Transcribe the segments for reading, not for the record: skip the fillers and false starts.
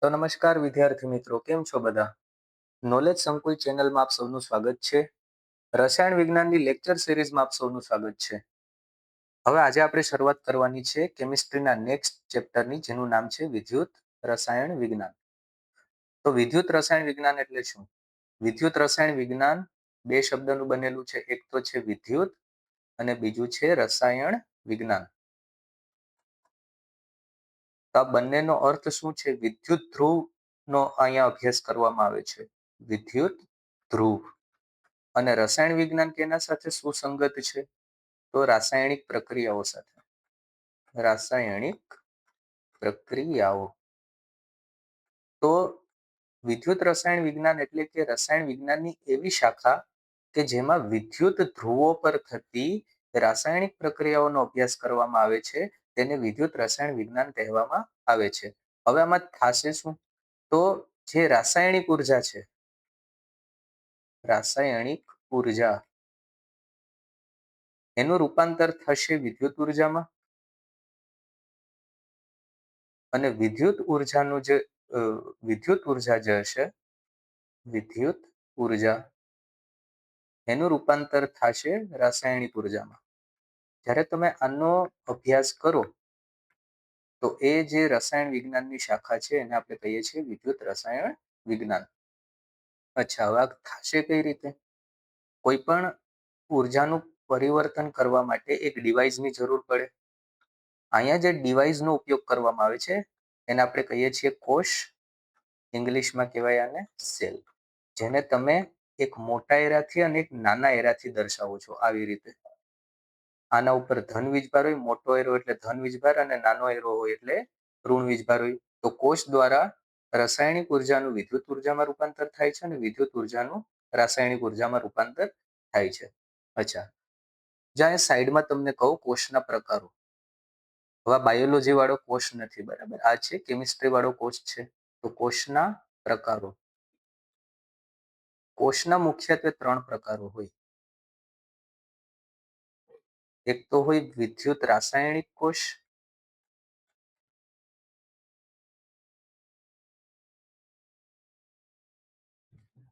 તો નમસ્કાર વિદ્યાર્થી મિત્રો, કેમ છો બધા? નોલેજ સંકુલ ચેનલમાં આપ સૌનું સ્વાગત છે. રસાયણ વિજ્ઞાનની લેક્ચર સિરીઝમાં આપ સૌનું સ્વાગત છે. હવે આજે આપણે શરૂઆત કરવાની છે કેમિસ્ટ્રીના નેક્સ્ટ ચેપ્ટરની, જેનું નામ છે વિદ્યુત રસાયણ વિજ્ઞાન. તો વિદ્યુત રસાયણ વિજ્ઞાન એટલે શું? વિદ્યુત રસાયણ વિજ્ઞાન બે શબ્દનું બનેલું છે. એક તો છે વિદ્યુત અને બીજું છે રસાયણ વિજ્ઞાન. તો આ બંનેનો અર્થ શું છે? વિદ્યુત ધ્રુવનો અહીંયા અભ્યાસ કરવામાં આવે છે. વિદ્યુત ધ્રુવ. અને રસાયણ વિજ્ઞાન કેના સાથે સુસંગત છે? તો રાસાયણિક પ્રક્રિયાઓ સાથે. રાસાયણિક પ્રક્રિયાઓ. તો વિદ્યુત રસાયણ વિજ્ઞાન એટલે કે રસાયણ વિજ્ઞાનની એવી શાખા કે જેમાં વિદ્યુત ધ્રુવો પર થતી રાસાયણિક પ્રક્રિયાઓનો અભ્યાસ કરવામાં આવે છે. તેને વિદ્યુત રસાયણ વિજ્ઞાન કહેવામાં આવે છે. હવે આમાં થશે શું? તો જે રાસાયણિક ઉર્જા છે, રાસાયણિક ઉર્જા, એનું રૂપાંતર થશે વિદ્યુત ઉર્જામાં. અને વિદ્યુત ઉર્જાનું જે વિદ્યુત ઉર્જા જે હશે, વિદ્યુત ઉર્જા, એનું રૂપાંતર થશે રાસાયણિક ઉર્જામાં. જ્યારે તમે આનો અભ્યાસ કરો તો એ જે રસાયણ વિજ્ઞાનની શાખા છે એને આપણે કહીએ છીએ વિદ્યુત રસાયણ વિજ્ઞાન. અચ્છા, હવે થશે કઈ રીતે? કોઈ પણ ઉર્જાનું પરિવર્તન કરવા માટે એક ડિવાઇસની જરૂર પડે. અહીંયા જે ડિવાઇસનો ઉપયોગ કરવામાં આવે છે એને આપણે કહીએ છીએ કોષ. ઇંગ્લિશમાં કહેવાય આને સેલ. જેને તમે એક મોટા એરાથી અને એક નાના એરાથી દર્શાવો છો આવી રીતે. આના ઉપર ધન વીજભાર હોય, મોટો એરો એટલે ધન વીજભાર અને નાનો એરો હોય એટલે ઋણ વીજભાર હોય. તો કોષ દ્વારા રાસાયણિક ઉર્જાનું વિદ્યુત ઉર્જામાં રૂપાંતર થાય છે અને વિદ્યુત ઉર્જાનું રાસાયણિક ઉર્જામાં રૂપાંતર થાય છે. અચ્છા, જ્યાં સાઈડમાં તમને કહું કોષના પ્રકારો. હવે બાયોલોજી વાળો કોષ નથી, બરાબર? આ છે કેમિસ્ટ્રી વાળો કોષ છે. તો કોષના પ્રકારો. કોષના મુખ્યત્વે 3 પ્રકારો હોય. એક તો હોય વિદ્યુત રાસાયણિક કોષ,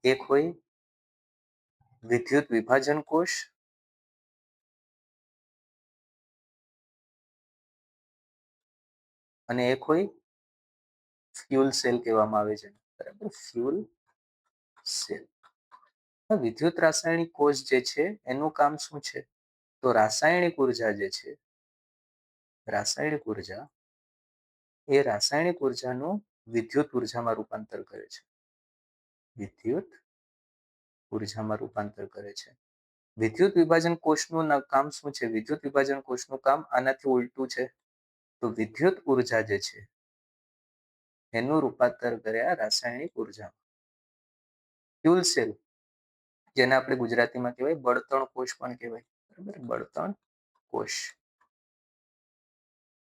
એક હોય વિદ્યુત વિભાજન કોષ, અને એક હોય ફ્યુલ સેલ કહેવામાં આવે છે, બરાબર? Fuel cell. વિદ્યુત રાસાયણિક કોષ જે છે એનું કામ શું છે? તો રાસાયણિક ઉર્જા જે છે, રાસાયણિક ઉર્જા, એ રાસાયણિક ઉર્જાનું વિદ્યુત ઉર્જામાં રૂપાંતર કરે છે. વિદ્યુત ઉર્જામાં રૂપાંતર કરે છે. વિદ્યુત વિભાજન કોષનું કામ શું છે? વિદ્યુત વિભાજન કોષનું કામ આનાથી ઉલટું છે. તો વિદ્યુત ઉર્જા જે છે એનું રૂપાંતર કર્યા રાસાયણિક ઉર્જામાં. ફ્યુલ સેલ, જેને આપણે ગુજરાતીમાં કહેવાય બળતણ કોષ પણ કહેવાય, બરાબર? બળતણ કોષ.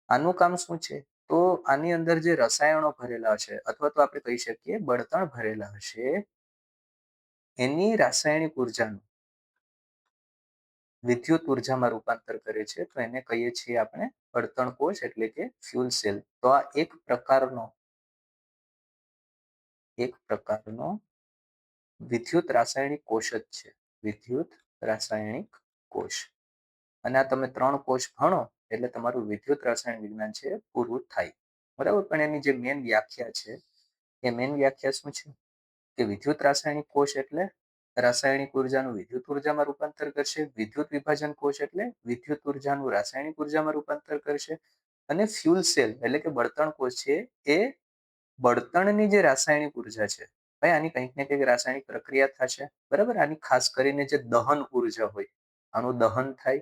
આનું કામ શું છે? તો આની અંદર જે રસાયણો ભરેલા છે અથવા તો આપણે કહી શકીએ બળતણ ભરેલા હશે, એની રાસાયણિક ઉર્જાનું વિદ્યુત ઉર્જામાં રૂપાંતર કરે છે. તો એને કહીએ છીએ આપણે બળતણ કોષ એટલે કે ફ્યુલ સેલ. તો આ એક પ્રકારનો વિદ્યુત રાસાયણિક કોષ જ છે. વિદ્યુત રાસાયણિક કોષ. અને આ તમે 3 કોષ ભણો એટલે તમારું વિદ્યુત રસાયણ વિજ્ઞાન છે પૂરું થાય, બરાબર? પણ એની જે મેન વ્યાખ્યા છે, એ મેન વ્યાખ્યા શું છે? કે વિદ્યુત રાસાયણિક કોષ એટલે રાસાયણિક ઉર્જાનું વિદ્યુત ઉર્જામાં રૂપાંતર કરશે. વિદ્યુત વિભાજન કોષ એટલે વિદ્યુત ઉર્જાનું રાસાયણિક ઉર્જામાં રૂપાંતર કરશે. અને ફ્યુલ સેલ એટલે કે બળતણ કોષ છે, એ બળતણની જે રાસાયણિક ઉર્જા છે, ભાઈ આની કંઈક ને કંઈક રાસાયણિક પ્રક્રિયા થશે, બરાબર? આની ખાસ કરીને જે દહન ઉર્જા હોય, આનું દહન થાય,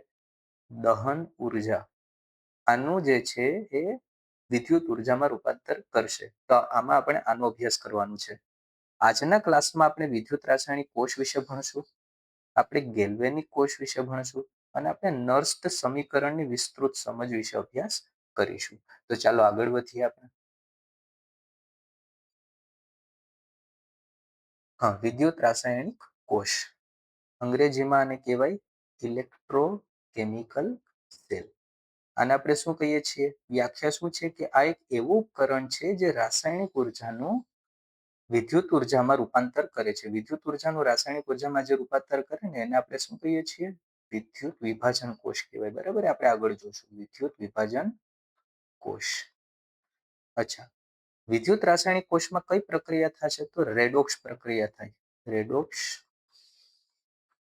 દહન ઉર્જા, આનું જે છે એ વિદ્યુત ઉર્જામાં રૂપાંતર કરશે. તો આમાં આપણે આનો અભ્યાસ કરવાનો છે. આજના ક્લાસમાં આપણે વિદ્યુત રાસાયણિક કોષ વિશે ભણશું, આપણે ગેલ્વેનિક કોષ વિશે ભણશું અને આપણે નર્સ્ટ સમીકરણની વિસ્તૃત સમજ વિશે અભ્યાસ કરીશું. તો ચાલો આગળ વધીએ આપણે. વિદ્યુત રાસાયણિક કોષ, અંગ્રેજીમાં આને કહેવાય ઇલેક્ટ્રોકેમિકલ સેલ. આને આપણે શું કહીએ છીએ? વ્યાખ્યા શું છે કે આ એક એવું ઉપકરણ છે જે રાસાયણિક ઉર્જાનું વિદ્યુત ઉર્જામાં રૂપાંતર કરે છે. વિદ્યુત ઉર્જાનું રાસાયણિક ઉર્જામાં જે રૂપાંતર કરે ને એને આપણે શું કહીએ છીએ? વિદ્યુત વિભાજન કોષ કહેવાય. બરાબર, આપણે આગળ જોશું વિદ્યુત વિભાજન કોષ. અચ્છા, વિદ્યુત રાસાયણિક કોષમાં કઈ પ્રક્રિયા થશે? તો રેડોક્સ પ્રક્રિયા થાય. રેડોક્સ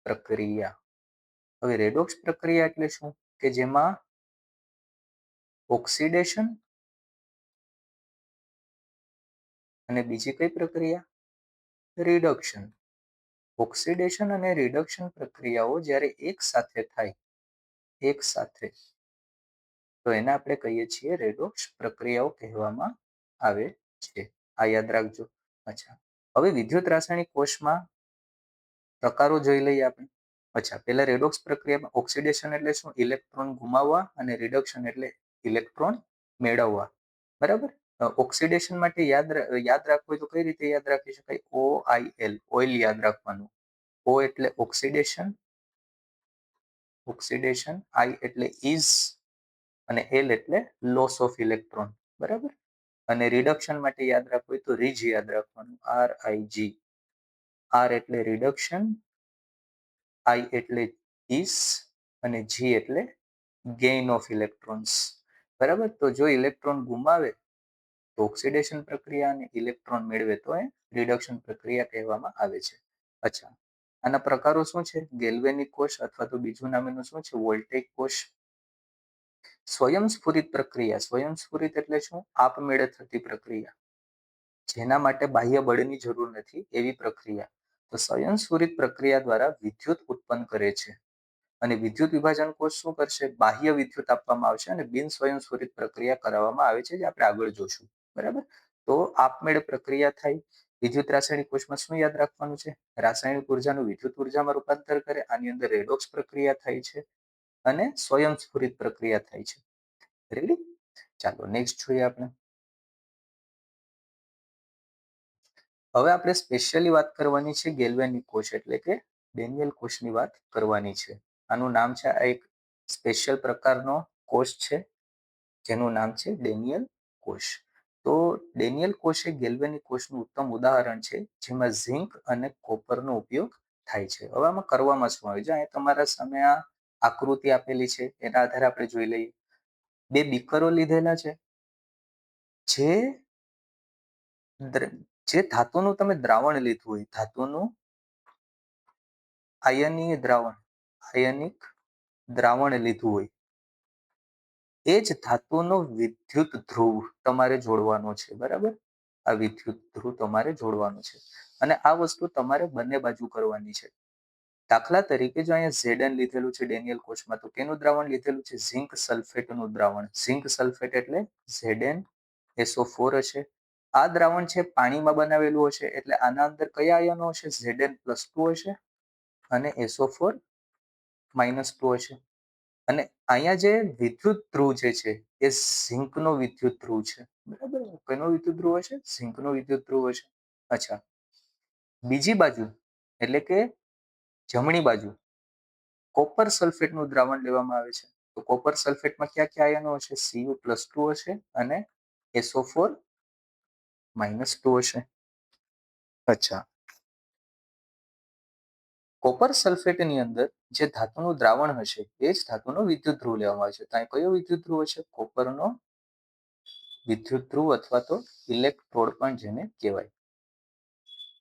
પ્રક્રિયા. હવે રેડોક્સ પ્રક્રિયા એટલે શું? કે જેમાં ઓક્સિડેશન અને બીજી કઈ પ્રક્રિયા? રિડક્શન. ઓક્સિડેશન અને રિડક્શન પ્રક્રિયાઓ જ્યારે એક સાથે થાય, એક સાથે, તો એને આપણે કહીએ છીએ રેડોક્સ પ્રક્રિયાઓ કહેવામાં આવે છે. આ યાદ રાખજો. અચ્છા, હવે વિદ્યુત રાસાયણિક કોષમાં પ્રકારો જોઈ લઈએ આપણે. અચ્છા, પહેલા રેડોક્સ પ્રક્રિયામાં ઓક્સિડેશન એટલે શું? ઇલેક્ટ્રોન ગુમાવવા, અને રિડક્શન એટલે ઇલેક્ટ્રોન મેળવવા. બરાબર. ઓક્સિડેશન માટે યાદ રાખવું હોય તો કઈ રીતે યાદ રાખી શકાય? OIL, ઓઇલ યાદ રાખવાનું. O એટલે ઓક્સિડેશન, ઓક્સિડેશન, I એટલે ઇઝ, અને L એટલે લોસ ઓફ ઇલેક્ટ્રોન. બરાબર. અને રિડક્શન માટે યાદ રાખવું હોય તો રીજ યાદ રાખવાનું, RIG. R એટલે રિડક્શન, I એટલે ઇઝ, અને G એટલે ગેઇન ઓફ ઇલેક્ટ્રોન્સ. બરાબર. તો જો ઇલેક્ટ્રોન ગુમાવે તો ઓક્સિડેશન પ્રક્રિયા, અને ઇલેક્ટ્રોન મેળવે તો એ રિડક્શન પ્રક્રિયા કહેવામાં આવે છે. અચ્છા, આના પ્રકારો શું છે? ગેલ્વેનિક કોષ, અથવા તો બીજું નામ એનું શું છે? વોલ્ટેઇક કોષ. સ્વયંસ્ફુરિત પ્રક્રિયા. સ્વયંસ્ફુરિત એટલે શું? આપમેળે થતી પ્રક્રિયા, જેના માટે બાહ્ય બળની જરૂર નથી એવી પ્રક્રિયા. તો સ્વયંસ્ફુરિત પ્રક્રિયા દ્વારા વિદ્યુત ઉત્પન્ન કરે છે. અને વિદ્યુત વિભાજન કોષ શું કરશે? બાહ્ય વિદ્યુત આપવામાં આવશે અને બિન સ્વયંસ્ફુરિત પ્રક્રિયા કરાવવામાં આવે છે, જે આપણે આગળ જોશું. બરાબર. તો આપમેળે પ્રક્રિયા થાય. વિદ્યુત રાસાયણિક કોષમાં શું યાદ રાખવાનું છે? રાસાયણિક ઉર્જાનું વિદ્યુત ઉર્જામાં રૂપાંતર કરે. આની અંદર રેડોક્સ પ્રક્રિયા થાય છે અને સ્વયંસ્ફુરિત પ્રક્રિયા થાય છે. રેડી? ચાલો નેક્સ્ટ જોઈએ આપણે. હવે આપણે સ્પેશિયલી વાત કરવાની છે ગેલ્વેનિક કોષ, એટલે કે ડેનિયલ કોષની વાત કરવાની છે. આનું નામ છે, આ એક સ્પેશિયલ પ્રકારનો કોષ છે જેનું નામ છે ડેનિયલ કોષ. તો ડેનિયલ કોષ એ ગેલ્વેનિક કોષનું ઉત્તમ ઉદાહરણ છે, જેમાં ઝિંક અને કોપરનો ઉપયોગ થાય છે. હવે આમાં કરવામાં શું આવે છે? અહીંયા તમારા સામે આ આકૃતિ આપેલી છે, એના આધારે આપણે જોઈ લઈએ. બે બીકરો લીધેલા છે, જે ધાતુનું તમે દ્રાવણ લીધું હોય, ધાતુનું આયનીય દ્રાવણ, આયનિક દ્રાવણ લીધું હોય, એ જ ધાતુનો વિદ્યુત ધ્રુવ તમારે જોડવાનો છે. બરાબર. આ વિદ્યુત ધ્રુવ તમારે જોડવાનો છે, અને આ વસ્તુ તમારે બંને બાજુ કરવાની છે. દાખલા તરીકે જો અહીંયા Zn લીધેલું છે ડેનિયલ કોષમાં, તો કેનું દ્રાવણ લીધેલું છે? ઝિંક સલ્ફેટનું દ્રાવણ. ઝિંક સલ્ફેટ એટલે ZnSO4 હશે. આ દ્રાવણ છે પાણીમાં બનાવેલું હશે, એટલે આના અંદર કયા આયનો હશે? Zn+2 હશે અને SO4-2 હશે. અને અહીંયા જે વિદ્યુત ધ્રુવ જે છે એ ઝિંકનો વિદ્યુત ધ્રુવ છે. બરાબર. કનો વિદ્યુત ધ્રુવ હશે? ઝિંકનો વિદ્યુત ધ્રુવ હશે. અચ્છા, બીજી બાજુ એટલે કે જમણી બાજુ કોપર સલ્ફેટનું દ્રાવણ લેવામાં આવે છે. તો કોપર સલ્ફેટમાં કયા કયા આયનો હશે? Cu+2 હશે અને SO4-2 હશે. અચ્છા, કોપર સલ્ફેટની અંદર જે ધાતુનું દ્રાવણ હશે એ જ ધાતુનો વિદ્યુત ધ્રુવ લેવામાં આવે છે. તો અહીં કયો વિદ્યુત ધ્રુવ હશે? કોપરનો વિદ્યુત ધ્રુવ, અથવા તો ઇલેક્ટ્રોડ પણ જેને કહેવાય.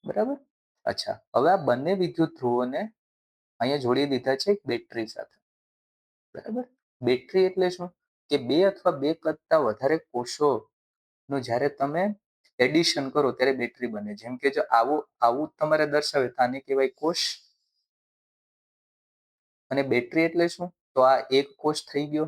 બરાબર. અચ્છા, હવે આ બંને વિદ્યુત ધ્રુવોને અહીંયા જોડી દીધા છે એક બેટરી સાથે. બરાબર. બેટરી એટલે શું? કે બે અથવા બે કરતા વધારે કોષોનું જ્યારે તમે એડિશન કરો ત્યારે બેટરી બને. જેમ કે જો આવું આવું તમારે દર્શાવે તો આને કહેવાય કોષ. અને બેટરી એટલે શું? તો આ એક કોષ થઈ ગયો,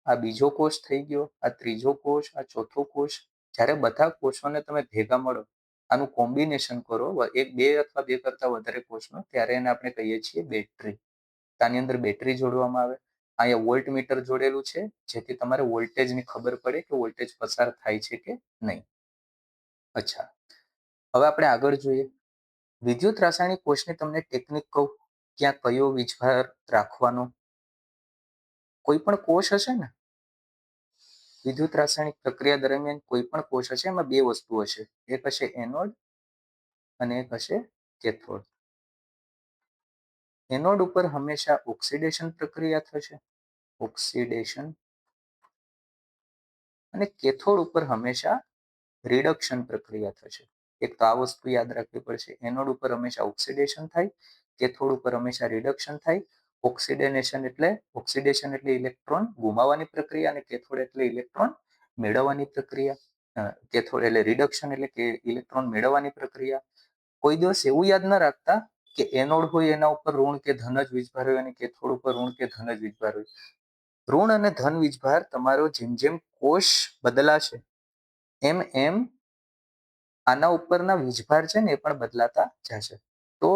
આ બીજો કોષ થઈ ગયો, આ ત્રીજો કોષ, આ ચોથો કોષ. જ્યારે બધા કોષોને તમે ભેગા મળો, આનું કોમ્બિનેશન કરો, એક બે અથવા બે કરતા વધારે કોષનો, ત્યારે એને આપણે કહીએ છીએ બેટરી. આની અંદર બેટરી જોડવામાં આવે. અહીંયા વોલ્ટ મીટર જોડેલું છે, જેથી તમારે વોલ્ટેજની ખબર પડે કે વોલ્ટેજ પસાર થાય છે કે નહીં. અચ્છા, હવે આપણે આગળ જોઈએ. વિદ્યુત રાસાયણિક કોષની તમને ટેકનિક કહું, ક્યાં કયો વીજભાર રાખવાનો. કોઈ પણ કોષ હશે ને, વિદ્યુત રાસાયણિક પ્રક્રિયા દરમિયાન કોઈ પણ કોષ હશે એમાં બે વસ્તુ હશે, એક હશે એનોડ અને એક હશે કેથોડ. એનોડ ઉપર હંમેશા ઓક્સિડેશન પ્રક્રિયા થશે, ઓક્સિડેશન, અને કેથોડ ઉપર હંમેશા રિડક્શન પ્રક્રિયા થશે. એક તો આ વસ્તુ યાદ રાખવી પડશે, એનોડ ઉપર હંમેશા ઓક્સિડેશન થાય, કેથોડ ઉપર હંમેશા રિડક્શન થાય. ઓક્સિડેશન એટલે ઇલેક્ટ્રોન ગુમાવવાની પ્રક્રિયા અને કેથોડ એટલે ઇલેક્ટ્રોન મેળવવાની પ્રક્રિયા. કેથોડ એટલે રિડક્શન એટલે કે ઇલેક્ટ્રોન મેળવવાની પ્રક્રિયા. કોઈ દિવસ એવું યાદ ન રાખતા કે એનોડ હોય એના ઉપર ઋણ કે ધન જ વીજભાર હોય અને કેથોડ ઉપર ઋણ કે ધન જ વીજભાર હોય. ઋણ અને ધન વીજભાર તમારો જેમ જેમ કોષ બદલાશે એમ એમ આના ઉપરના વીજભાર છે ને એ પણ બદલાતા જશે. તો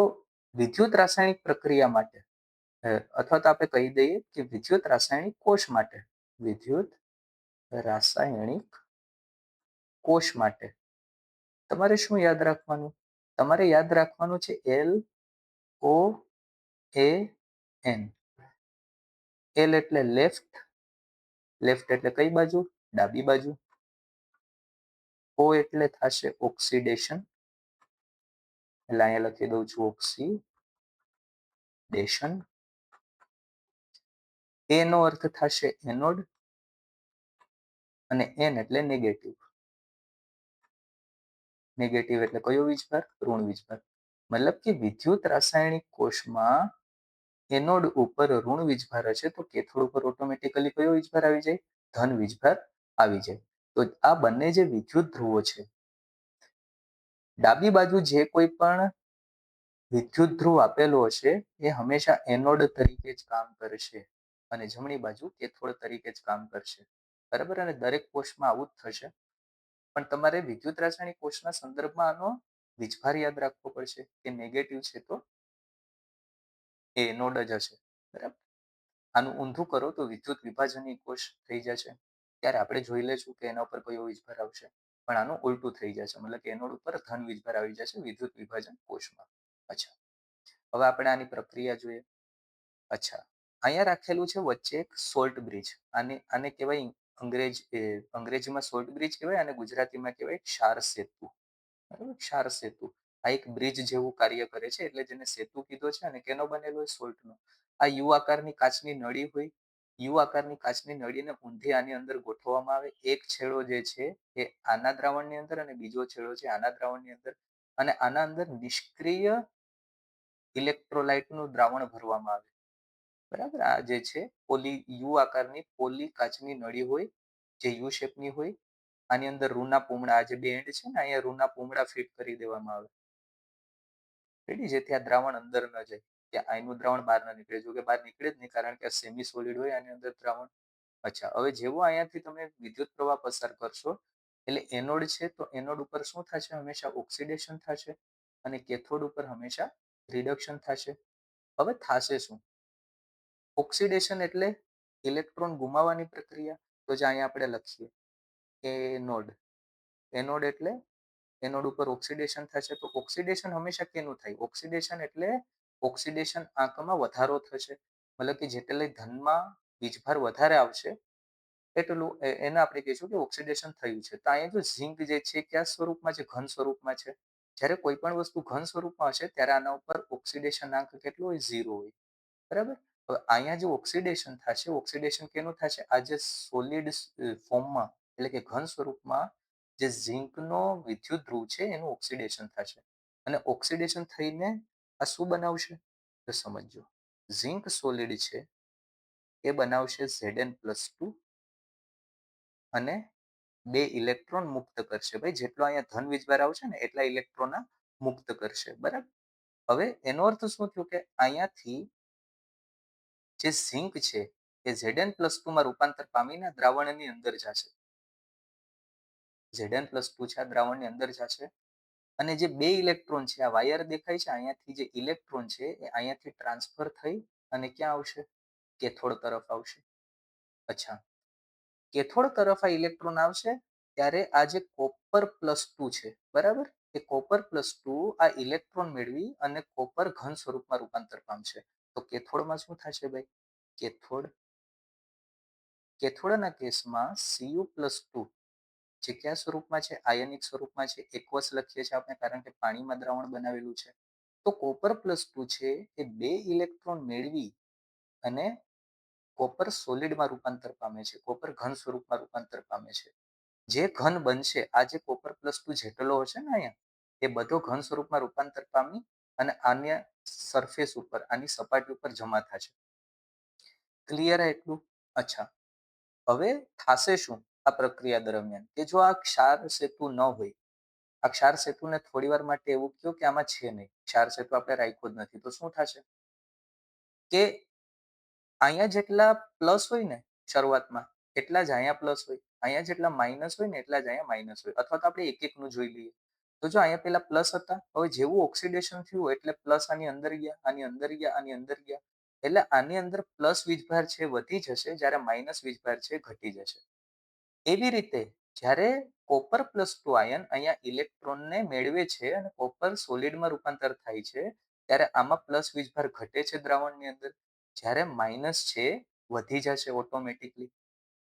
વિદ્યુત રાસાયણિક પ્રક્રિયા માટે અથવા તો આપણે કહી દઈએ કે વિદ્યુત રાસાયણિક કોષ માટે, વિદ્યુત રાસાયણિક કોષ માટે તમારે શું યાદ રાખવાનું? તમારે યાદ રાખવાનું છે LOAN. L એટલે લેફ્ટ, લેફ્ટ એટલે કઈ બાજુ? ડાબી બાજુ. O એટલે થશે ઓક્સિડેશન, એટલે અહીંયા લખી દઉં છું ઓક્સિડેશન. A નો અર્થ થશે એનોડ અને N એટલે નેગેટિવ. નેગેટિવ એટલે કયો વીજભાર? ઋણ વીજભાર. મતલબ કે વિદ્યુત રાસાયણિક કોષમાં એનોડ ઉપર ઋણ વીજભાર હશે તો કેથોડ ઉપર ઓટોમેટિકલી કયો વીજભાર આવી જાય? ધન વીજભાર આવી જાય. તો આ બંને જે વિદ્યુત ધ્રુવો છે, ડાબી બાજુ જે કોઈ પણ વિદ્યુત ધ્રુવ આપેલો હશે એ હંમેશા એનોડ તરીકે જ કામ કરશે અને જમણી બાજુ કેથોડ તરીકે જ કામ કરશે. બરાબર, અને દરેક કોષમાં આવું જ થશે. પણ તમારે વિદ્યુત રાસાયણિક કોષના સંદર્ભમાં આનો વીજભાર યાદ રાખવો પડશે કે નેગેટિવ છે તો એ એનોડ જ હશે. બરાબર, આનું ઊંધું કરો તો વિદ્યુત વિભાજનની કોષ થઈ જશે. ત્યારે આપણે જોઈ લેશું કે એના ઉપર કયો વીજભાર આવશે. પણ આનું ઉલટું થઈ જશે, મતલબ કે એનોડ ઉપર ધન વીજભાર આવી જશે વિદ્યુત વિભાજન કોષમાં. અચ્છા, હવે આપણે આની પ્રક્રિયા જોઈએ. અચ્છા, અહીંયા રાખેલું છે વચ્ચે એક સોલ્ટ બ્રિજ. આને કહેવાય અંગ્રેજીમાં સોલ્ટ બ્રિજ કહેવાય અને ગુજરાતીમાં કહેવાય ક્ષાર સેતુ. બરાબર, ક્ષાર સેતુ આ એક બ્રિજ જેવું કાર્ય કરે છે, એટલે જેને સેતુ કીધો છે. અને કેનો બનેલો હોય? સોલ્ટનો. આ યુ આકારની કાચની નળી હોય. યુ આકારની કાચની નળીને ઊંધી આની અંદર ગોઠવવામાં આવે. એક છેડો જે છે એ આના દ્રાવણની અંદર અને બીજો છેડો છે આના દ્રાવણની અંદર, અને આના અંદર નિષ્ક્રિય ઇલેક્ટ્રોલાઇટનું દ્રાવણ ભરવામાં આવે. બરાબર, આ જે છે યુ આકારની પોલી કાચની નળી હોય જે યુ શેપની હોય. આની અંદર રૂના પૂમડા, આ જે બે એન્ડ છે ને અહીંયા રૂના પૂમડા ફિટ કરી દેવામાં આવે. રેડી, જેથી આ દ્રાવણ અંદર ન જાય, કે આનું દ્રાવણ બહાર ન નીકળે. જો કે બહાર નીકળે જ નહીં, કારણ કે સેમી સોલિડ હોય આની અંદર દ્રાવણ. અચ્છા, હવે જેવું અહીંયાથી તમે વિદ્યુત પ્રવાહ પસાર કરશો એટલે એનોડ છે તો એનોડ ઉપર શું થશે? હંમેશા ઓક્સિડેશન થશે અને કેથોડ ઉપર હંમેશા રિડક્શન થશે. હવે થશે શું? ઓક્સિડેશન એટલે ઇલેક્ટ્રોન ગુમાવવાની પ્રક્રિયા. તો જે અહીંયા આપણે લખીએ એનોડ, એનોડ એટલે એનોડ ઉપર ઓક્સિડેશન થશે. તો ઓક્સિડેશન હંમેશા કેનું થાય? ઓક્સિડેશન એટલે ઓક્સિડેશન આંકમાં વધારો થશે, મતલબ કે જેટલે ધનમાં વીજભાર વધારે આવશે એટલું એને આપણે કહીશું કે ઓક્સિડેશન થયું છે. તો અહીંયા જો ઝિંક જે છે કયા સ્વરૂપમાં છે? ઘન સ્વરૂપમાં છે. જ્યારે કોઈ પણ વસ્તુ ઘન સ્વરૂપમાં હશે ત્યારે આના ઉપર ઓક્સિડેશન આંક કેટલો હોય? 0 હોય. બરાબર, હવે અહીંયા જે ઓક્સિડેશન થશે, ઓક્સિડેશન કેનું થશે? આ જે સોલિડ ફોર્મમાં એટલે કે ઘન સ્વરૂપમાં જે ઝિંકનો વિદ્યુત ધ્રુવ છે એનું ઓક્સિડેશન થશે. અને ઓક્સિડેશન થઈને આ શું બનાવશે? તો સમજો, ઝિંક સોલિડ છે એ બનાવશે Zn+2 અને 2 ઇલેક્ટ્રોન મુક્ત કરશે. ભાઈ, જેટલો અહીંયા ધન વીજભાર આવશે ને એટલા ઇલેક્ટ્રોન મુક્ત કરશે. બરાબર, હવે એનો અર્થ શું થયો? કે અહીંયાથી જે ઝિંક છે એ Zn+2 માં રૂપાંતર પામીને દ્રાવણની અંદર જશે. Zn+2 છે આ દ્રાવણની અંદર જશે અને જે 2 ઇલેક્ટ્રોન છે, આ વાયર દેખાય છે, અહીંયાથી જે ઇલેક્ટ્રોન છે એ અહીંયાથી ટ્રાન્સફર થઈ અને ક્યાં આવશે? કેથોડ તરફ આવશે. અચ્છા, કેથોડ તરફ આ ઇલેક્ટ્રોન આવશે ત્યારે આ જે Copper+2 છે, બરાબર, એ Copper+2 આ ઇલેક્ટ્રોન મેળવી અને કોપર ઘન સ્વરૂપમાં રૂપાંતર પામશે. તો કેથોડમાં શું થશે ભાઈ? કેથોડ કેથોડના કેસમાં Cu+2 જે કયા સ્વરૂપમાં છે? આયનિક સ્વરૂપમાં છે. એકવસ લખીએ છીએ આપણે કારણ કે પાણીમાં દ્રાવણ બનાવેલું છે. તો કોપર+2 છે એ 2 ઇલેક્ટ્રોન મેળવી અને કોપર સોલિડમાં રૂપાંતર પામે છે. કોપર ઘન સ્વરૂપમાં રૂપાંતર પામે છે. જે ઘન બનશે આ જે કોપર+2 જેટલો હશે ને અહીંયા એ બધો ઘન સ્વરૂપમાં રૂપાંતર પામી અને આને સરફેસ ઉપર આની સપાટી ઉપર જમા થશે. ક્લિયર એટલું? અચ્છા, હવે થશે શું આ પ્રક્રિયા દરમિયાન કે જો આ ક્ષાર સેતુ ન હોય, આ ક્ષાર સેતુને થોડી વાર માટે એવું કહ્યું કે આમાં છે નહીં, ક્ષાર સેતુ આપણે રાખ્યો જ નથી, તો શું થશે કે અહીંયા જેટલા પ્લસ હોય ને શરૂઆતમાં એટલા જ અહીંયા પ્લસ હોય, અહીંયા જેટલા માઇનસ હોય ને એટલા જ અહીંયા માઇનસ હોય, અથવા તો આપણે એક એકનું જોઈ લઈએ. તો જો અહીંયા પેલા પ્લસ હતા, હવે જેવું ઓક્સિડેશન થયું એટલે પ્લસ આની અંદર ગયા, આની અંદર ગયા, આની અંદર ગયા, એટલે આની અંદર પ્લસ વીજભાર છે વધી જશે, જ્યારે માઇનસ વીજભાર છે ઘટી જશે. એવી રીતે જ્યારે કોપર+2 આયન અહીંયા ઇલેક્ટ્રોનને મેળવે છે અને કોપર સોલિડમાં રૂપાંતર થાય છે ત્યારે આમાં પ્લસ વીજભાર ઘટે છે દ્રાવણની અંદર, જ્યારે માઇનસ છે વધી જશે ઓટોમેટિકલી.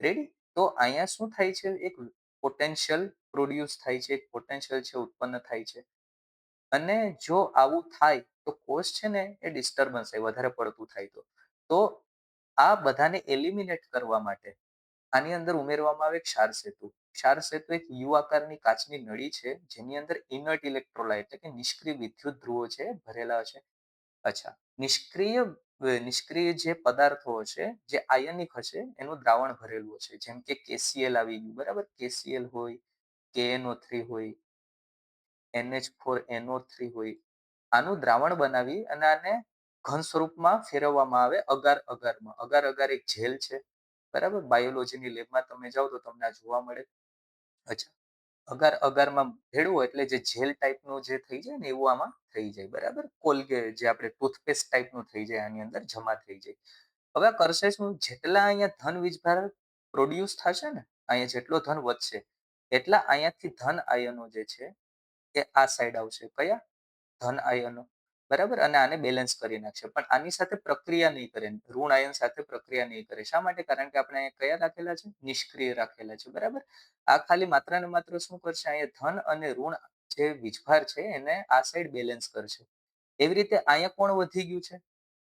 રેડી? તો અહીંયા શું થાય છે? એક પોટેન્શિયલ પ્રોડ્યુસ થાય છે, એક પોટેન્શિયલ છે ઉત્પન્ન થાય છે. અને જો આવું થાય તો કોષ છે ને એ ડિસ્ટર્બન્સ થાય, વધારે પડતું થાય તો આ બધાને એલિમિનેટ કરવા માટે આની અંદર ઉમેરવામાં આવે ક્ષાર સેતુ. ક્ષાર સેતુ એક યુ આકારની કાચની નળી છે જેની અંદર ઇનર્ટ ઇલેક્ટ્રોલાઇટ એટલે કે નિષ્ક્રિય વિદ્યુત ધ્રુવો છે ભરેલા છે. અચ્છા, નિષ્ક્રિય જે પદાર્થો હશે જે આયનિક હશે એનું દ્રાવણ ભરેલું હશે, જેમ કે KCl આવી ગયું, બરાબર? KCl હોય, KNO3 હોય, NH4NO3 હોય, આનું દ્રાવણ બનાવી અને આને ઘન સ્વરૂપમાં ફેરવવામાં આવે અગાર અગારમાં. અગાર અગાર એક જેલ છે, બરાબર? બાયોલોજીની લેબમાં તમે જાઓ તો તમને આ જોવા મળે. અચ્છા, અગાર અગારમાં ભેળવો એટલે જે જેલ ટાઈપનું જે થઈ જાય ને એવું આમાં થઈ જાય, બરાબર? કોલગેટ જે આપણે ટૂથપેસ્ટ ટાઈપનું થઈ જાય, આની અંદર જમા થઈ જાય. હવે કરશે શું? જેટલા અહીંયા ધન વીજભાર પ્રોડ્યુસ થશે ને, અહીંયા જેટલો ધન વધશે એટલા અહીંયાથી ધન આયનો જે છે એ આ સાઈડ આવશે. કયા? ધન આયનો, બરાબર? અને આને બેલેન્સ કરી નાખશે, પણ આની સાથે પ્રક્રિયા નહીં કરે, ઋણ આયન સાથે પ્રક્રિયા નહીં કરે. શા માટે? કારણ કે આપણે અહીંયા કયા રાખેલા છે? નિષ્ક્રિય રાખેલા છે, બરાબર? આ ખાલી માત્ર ને માત્ર શું કરશે? અહીંયા ધન અને ઋણ જે વીજભાર છે એને આ સાઈડ બેલેન્સ કરશે. એવી રીતે અહીંયા કોણ વધી ગયું છે?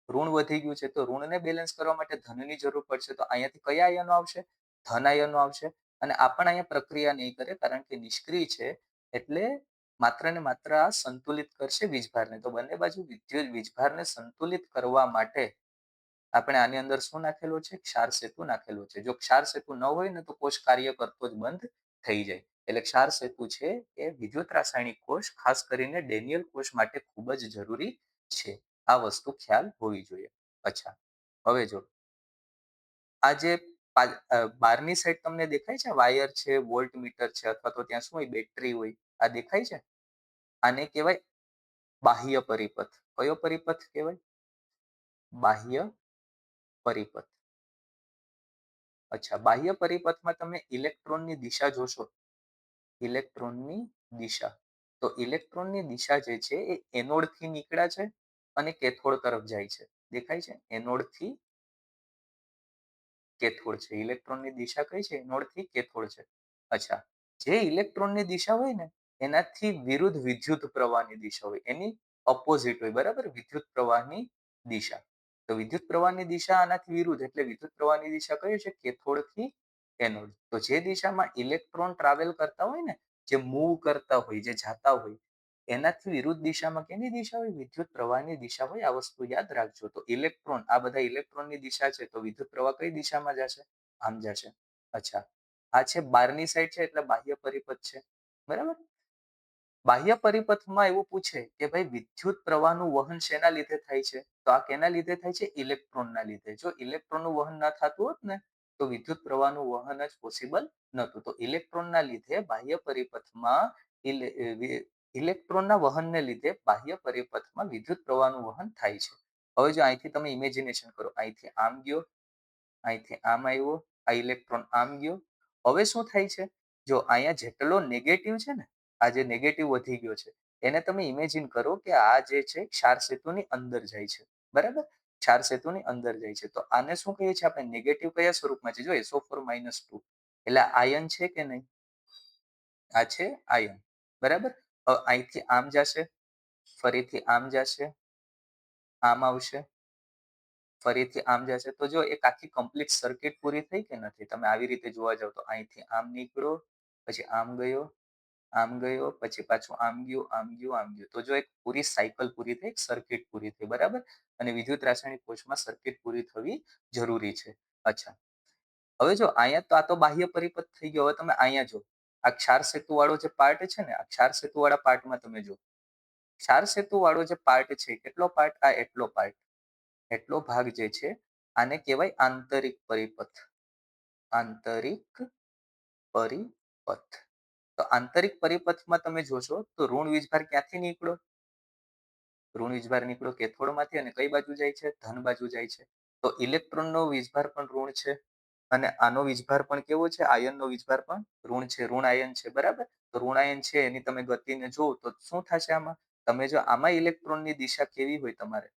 ઋણ વધી ગયું છે, તો ઋણને બેલેન્સ કરવા માટે ધનની જરૂર પડશે, તો અહીંયાથી કયા આયનો આવશે? ધન આયનો આવશે. અને આ પણ અહીંયા પ્રક્રિયા નહીં કરે કારણ કે નિષ્ક્રિય છે, એટલે માત્ર ને માત્ર આ સંતુલિત કરશે વીજભારને. તો બંને બાજુ વિદ્યુત વીજભારને સંતુલિત કરવા માટે આપણે આની અંદર શું નાખેલો છે? ક્ષાર સેતુ નાખેલો છે. જો ક્ષાર સેતુ ન હોય ને તો કોષ કાર્ય કરતો જ બંધ થઈ જાય. એટલે ક્ષાર સેતુ છે એ વિદ્યુત રાસાયણિક કોષ ખાસ કરીને ડેનિયલ કોષ માટે ખૂબ જ જરૂરી છે. આ વસ્તુ ખ્યાલ હોવી જોઈએ. અચ્છા, હવે જો આ જે બહારની સાઈડ તમને દેખાય છે વાયર છે, વોલ્ટ મીટર છે, અથવા તો ત્યાં શું હોય? બેટરી હોય. આ દેખાય છે? આને કહેવાય બાહ્ય પરિપથ. કયો પરિપથ કહેવાય? બાહ્ય પરિપથ. અચ્છા, બાહ્ય પરિપથમાં તમે ઇલેક્ટ્રોનની દિશા જોશો. ઇલેક્ટ્રોનની દિશા, તો ઇલેક્ટ્રોનની દિશા જે છે એ એનોડથી નીકળ્યા છે અને કેથોડ તરફ જાય છે. દેખાય છે? એનોડથી કેથોડ છે. ઇલેક્ટ્રોનની દિશા કઈ છે? એનોડથી કેથોડ છે. અચ્છા, જે ઇલેક્ટ્રોનની દિશા હોય ને એનાથી વિરુદ્ધ વિદ્યુત પ્રવાહની દિશા હોય, એની ઓપોઝિટ હોય, બરાબર? વિદ્યુત પ્રવાહની દિશા. તો વિદ્યુત પ્રવાહની દિશા આનાથી વિરુદ્ધ, એટલે વિદ્યુત પ્રવાહની દિશા કઈ છે? કેથોડથી એનોડ. તો જે દિશામાં ઇલેક્ટ્રોન ટ્રાવેલ કરતા હોય ને, જે મૂવ કરતા હોય, જે જાતા હોય, એનાથી વિરુદ્ધ દિશામાં કેની દિશા હોય? વિદ્યુત પ્રવાહની દિશા હોય. આ વસ્તુ યાદ રાખજો. તો ઇલેક્ટ્રોન, આ બધા ઇલેક્ટ્રોનની દિશા છે, તો વિદ્યુત પ્રવાહ કઈ દિશામાં જશે? આમ જશે. અચ્છા, આ છે બહારની સાઈડ છે એટલે બાહ્ય પરિપથ છે, બરાબર? બાહ્ય પરિપથમાં એવું પૂછે કે ભાઈ વિદ્યુત પ્રવાહનું વહન શેના લીધે થાય છે? તો આ કેના લીધે થાય છે? ઇલેક્ટ્રોનના લીધે. જો ઇલેક્ટ્રોનનું વહન ન થતું હોત ને તો વિદ્યુત પ્રવાહનું વહન જ પોસિબલ નહોતું. તો ઇલેક્ટ્રોનના લીધે બાહ્ય પરિપથમાં ઇલેક્ટ્રોનના વહનને લીધે બાહ્ય પરિપથમાં વિદ્યુત પ્રવાહનું વહન થાય છે. હવે જો અહીંથી તમે ઇમેજિનેશન કરો, અહીંથી આમ ગયો, અહીંથી આમ આવ્યો, આ ઇલેક્ટ્રોન આમ ગયો. હવે શું થાય છે? જો અહીંયા જેટલો નેગેટિવ છે ને, આ જે નેગેટિવ વધી ગયો છે એને તમે ઇમેજિન કરો કે આ જે છે ક્ષાર સેતુની અંદર જાય છે, બરાબર? ક્ષાર સેતુની અંદર જાય છે. તો આને શું કહીએ છીએ આપણે? નેગેટિવ કયા સ્વરૂપમાં છે? જો SO4-2 એટલે આયન છે કે નહીં? આ છે આયન, બરાબર. હવે અહીંથી આમ જશે, ફરીથી આમ જશે, આમ આવશે, ફરીથી આમ જશે. તો જો એક આખી કમ્પ્લીટ સર્કિટ પૂરી થઈ કે નથી? તમે આવી રીતે જોવા જાવ તો અહીંથી આમ નીકળો, પછી આમ ગયો, આમ ગયો, પછી પાછું આમ ગયું, આમ ગયું, આમ ગયું. તો જો એક પૂરી સાયકલ પૂરી થઈ, સર્કિટ પૂરી થઈ, બરાબર. અને વિદ્યુત રાસાયણિક કોષમાં સર્કિટ પૂરી થવી જરૂરી છે. અચ્છા, હવે જો અહીંયા તો આ તો બાહ્ય પરિપથ થઈ ગયો. હવે તમે અહીંયા જો, આ ક્ષાર સેતુ વાળો જે પાર્ટ છે ને, આ ક્ષાર સેતુ વાળા પાર્ટમાં તમે જો, ક્ષાર સેતુ વાળો જે પાર્ટ છે, કેટલો પાર્ટ? આ એટલો પાર્ટ, એટલો ભાગ જે છે આને કહેવાય આંતરિક પરિપથ. આંતરિક પરિપથ. તો આંતરિક પરિપથમાં તમે જોશો તો ઋણ વીજભાર ક્યાંથી નીકળ્યો? ઋણ વીજભાર નીકળ્યો કેથોડમાંથી, અને કઈ બાજુ જાય છે? ધન બાજુ જાય છે. તો ઇલેક્ટ્રોનનો વીજભાર પણ ઋણ છે, અને આનો વીજભાર પણ કેવો છે? આયનનો વીજભાર પણ ઋણ છે, ઋણ આયન છે, બરાબર. તો ઋણ આયન છે એની તમે ગતિને જોવો તો શું થશે આમાં? તમે જો આમાં ઇલેક્ટ્રોનની દિશા કેવી હોય તમારે,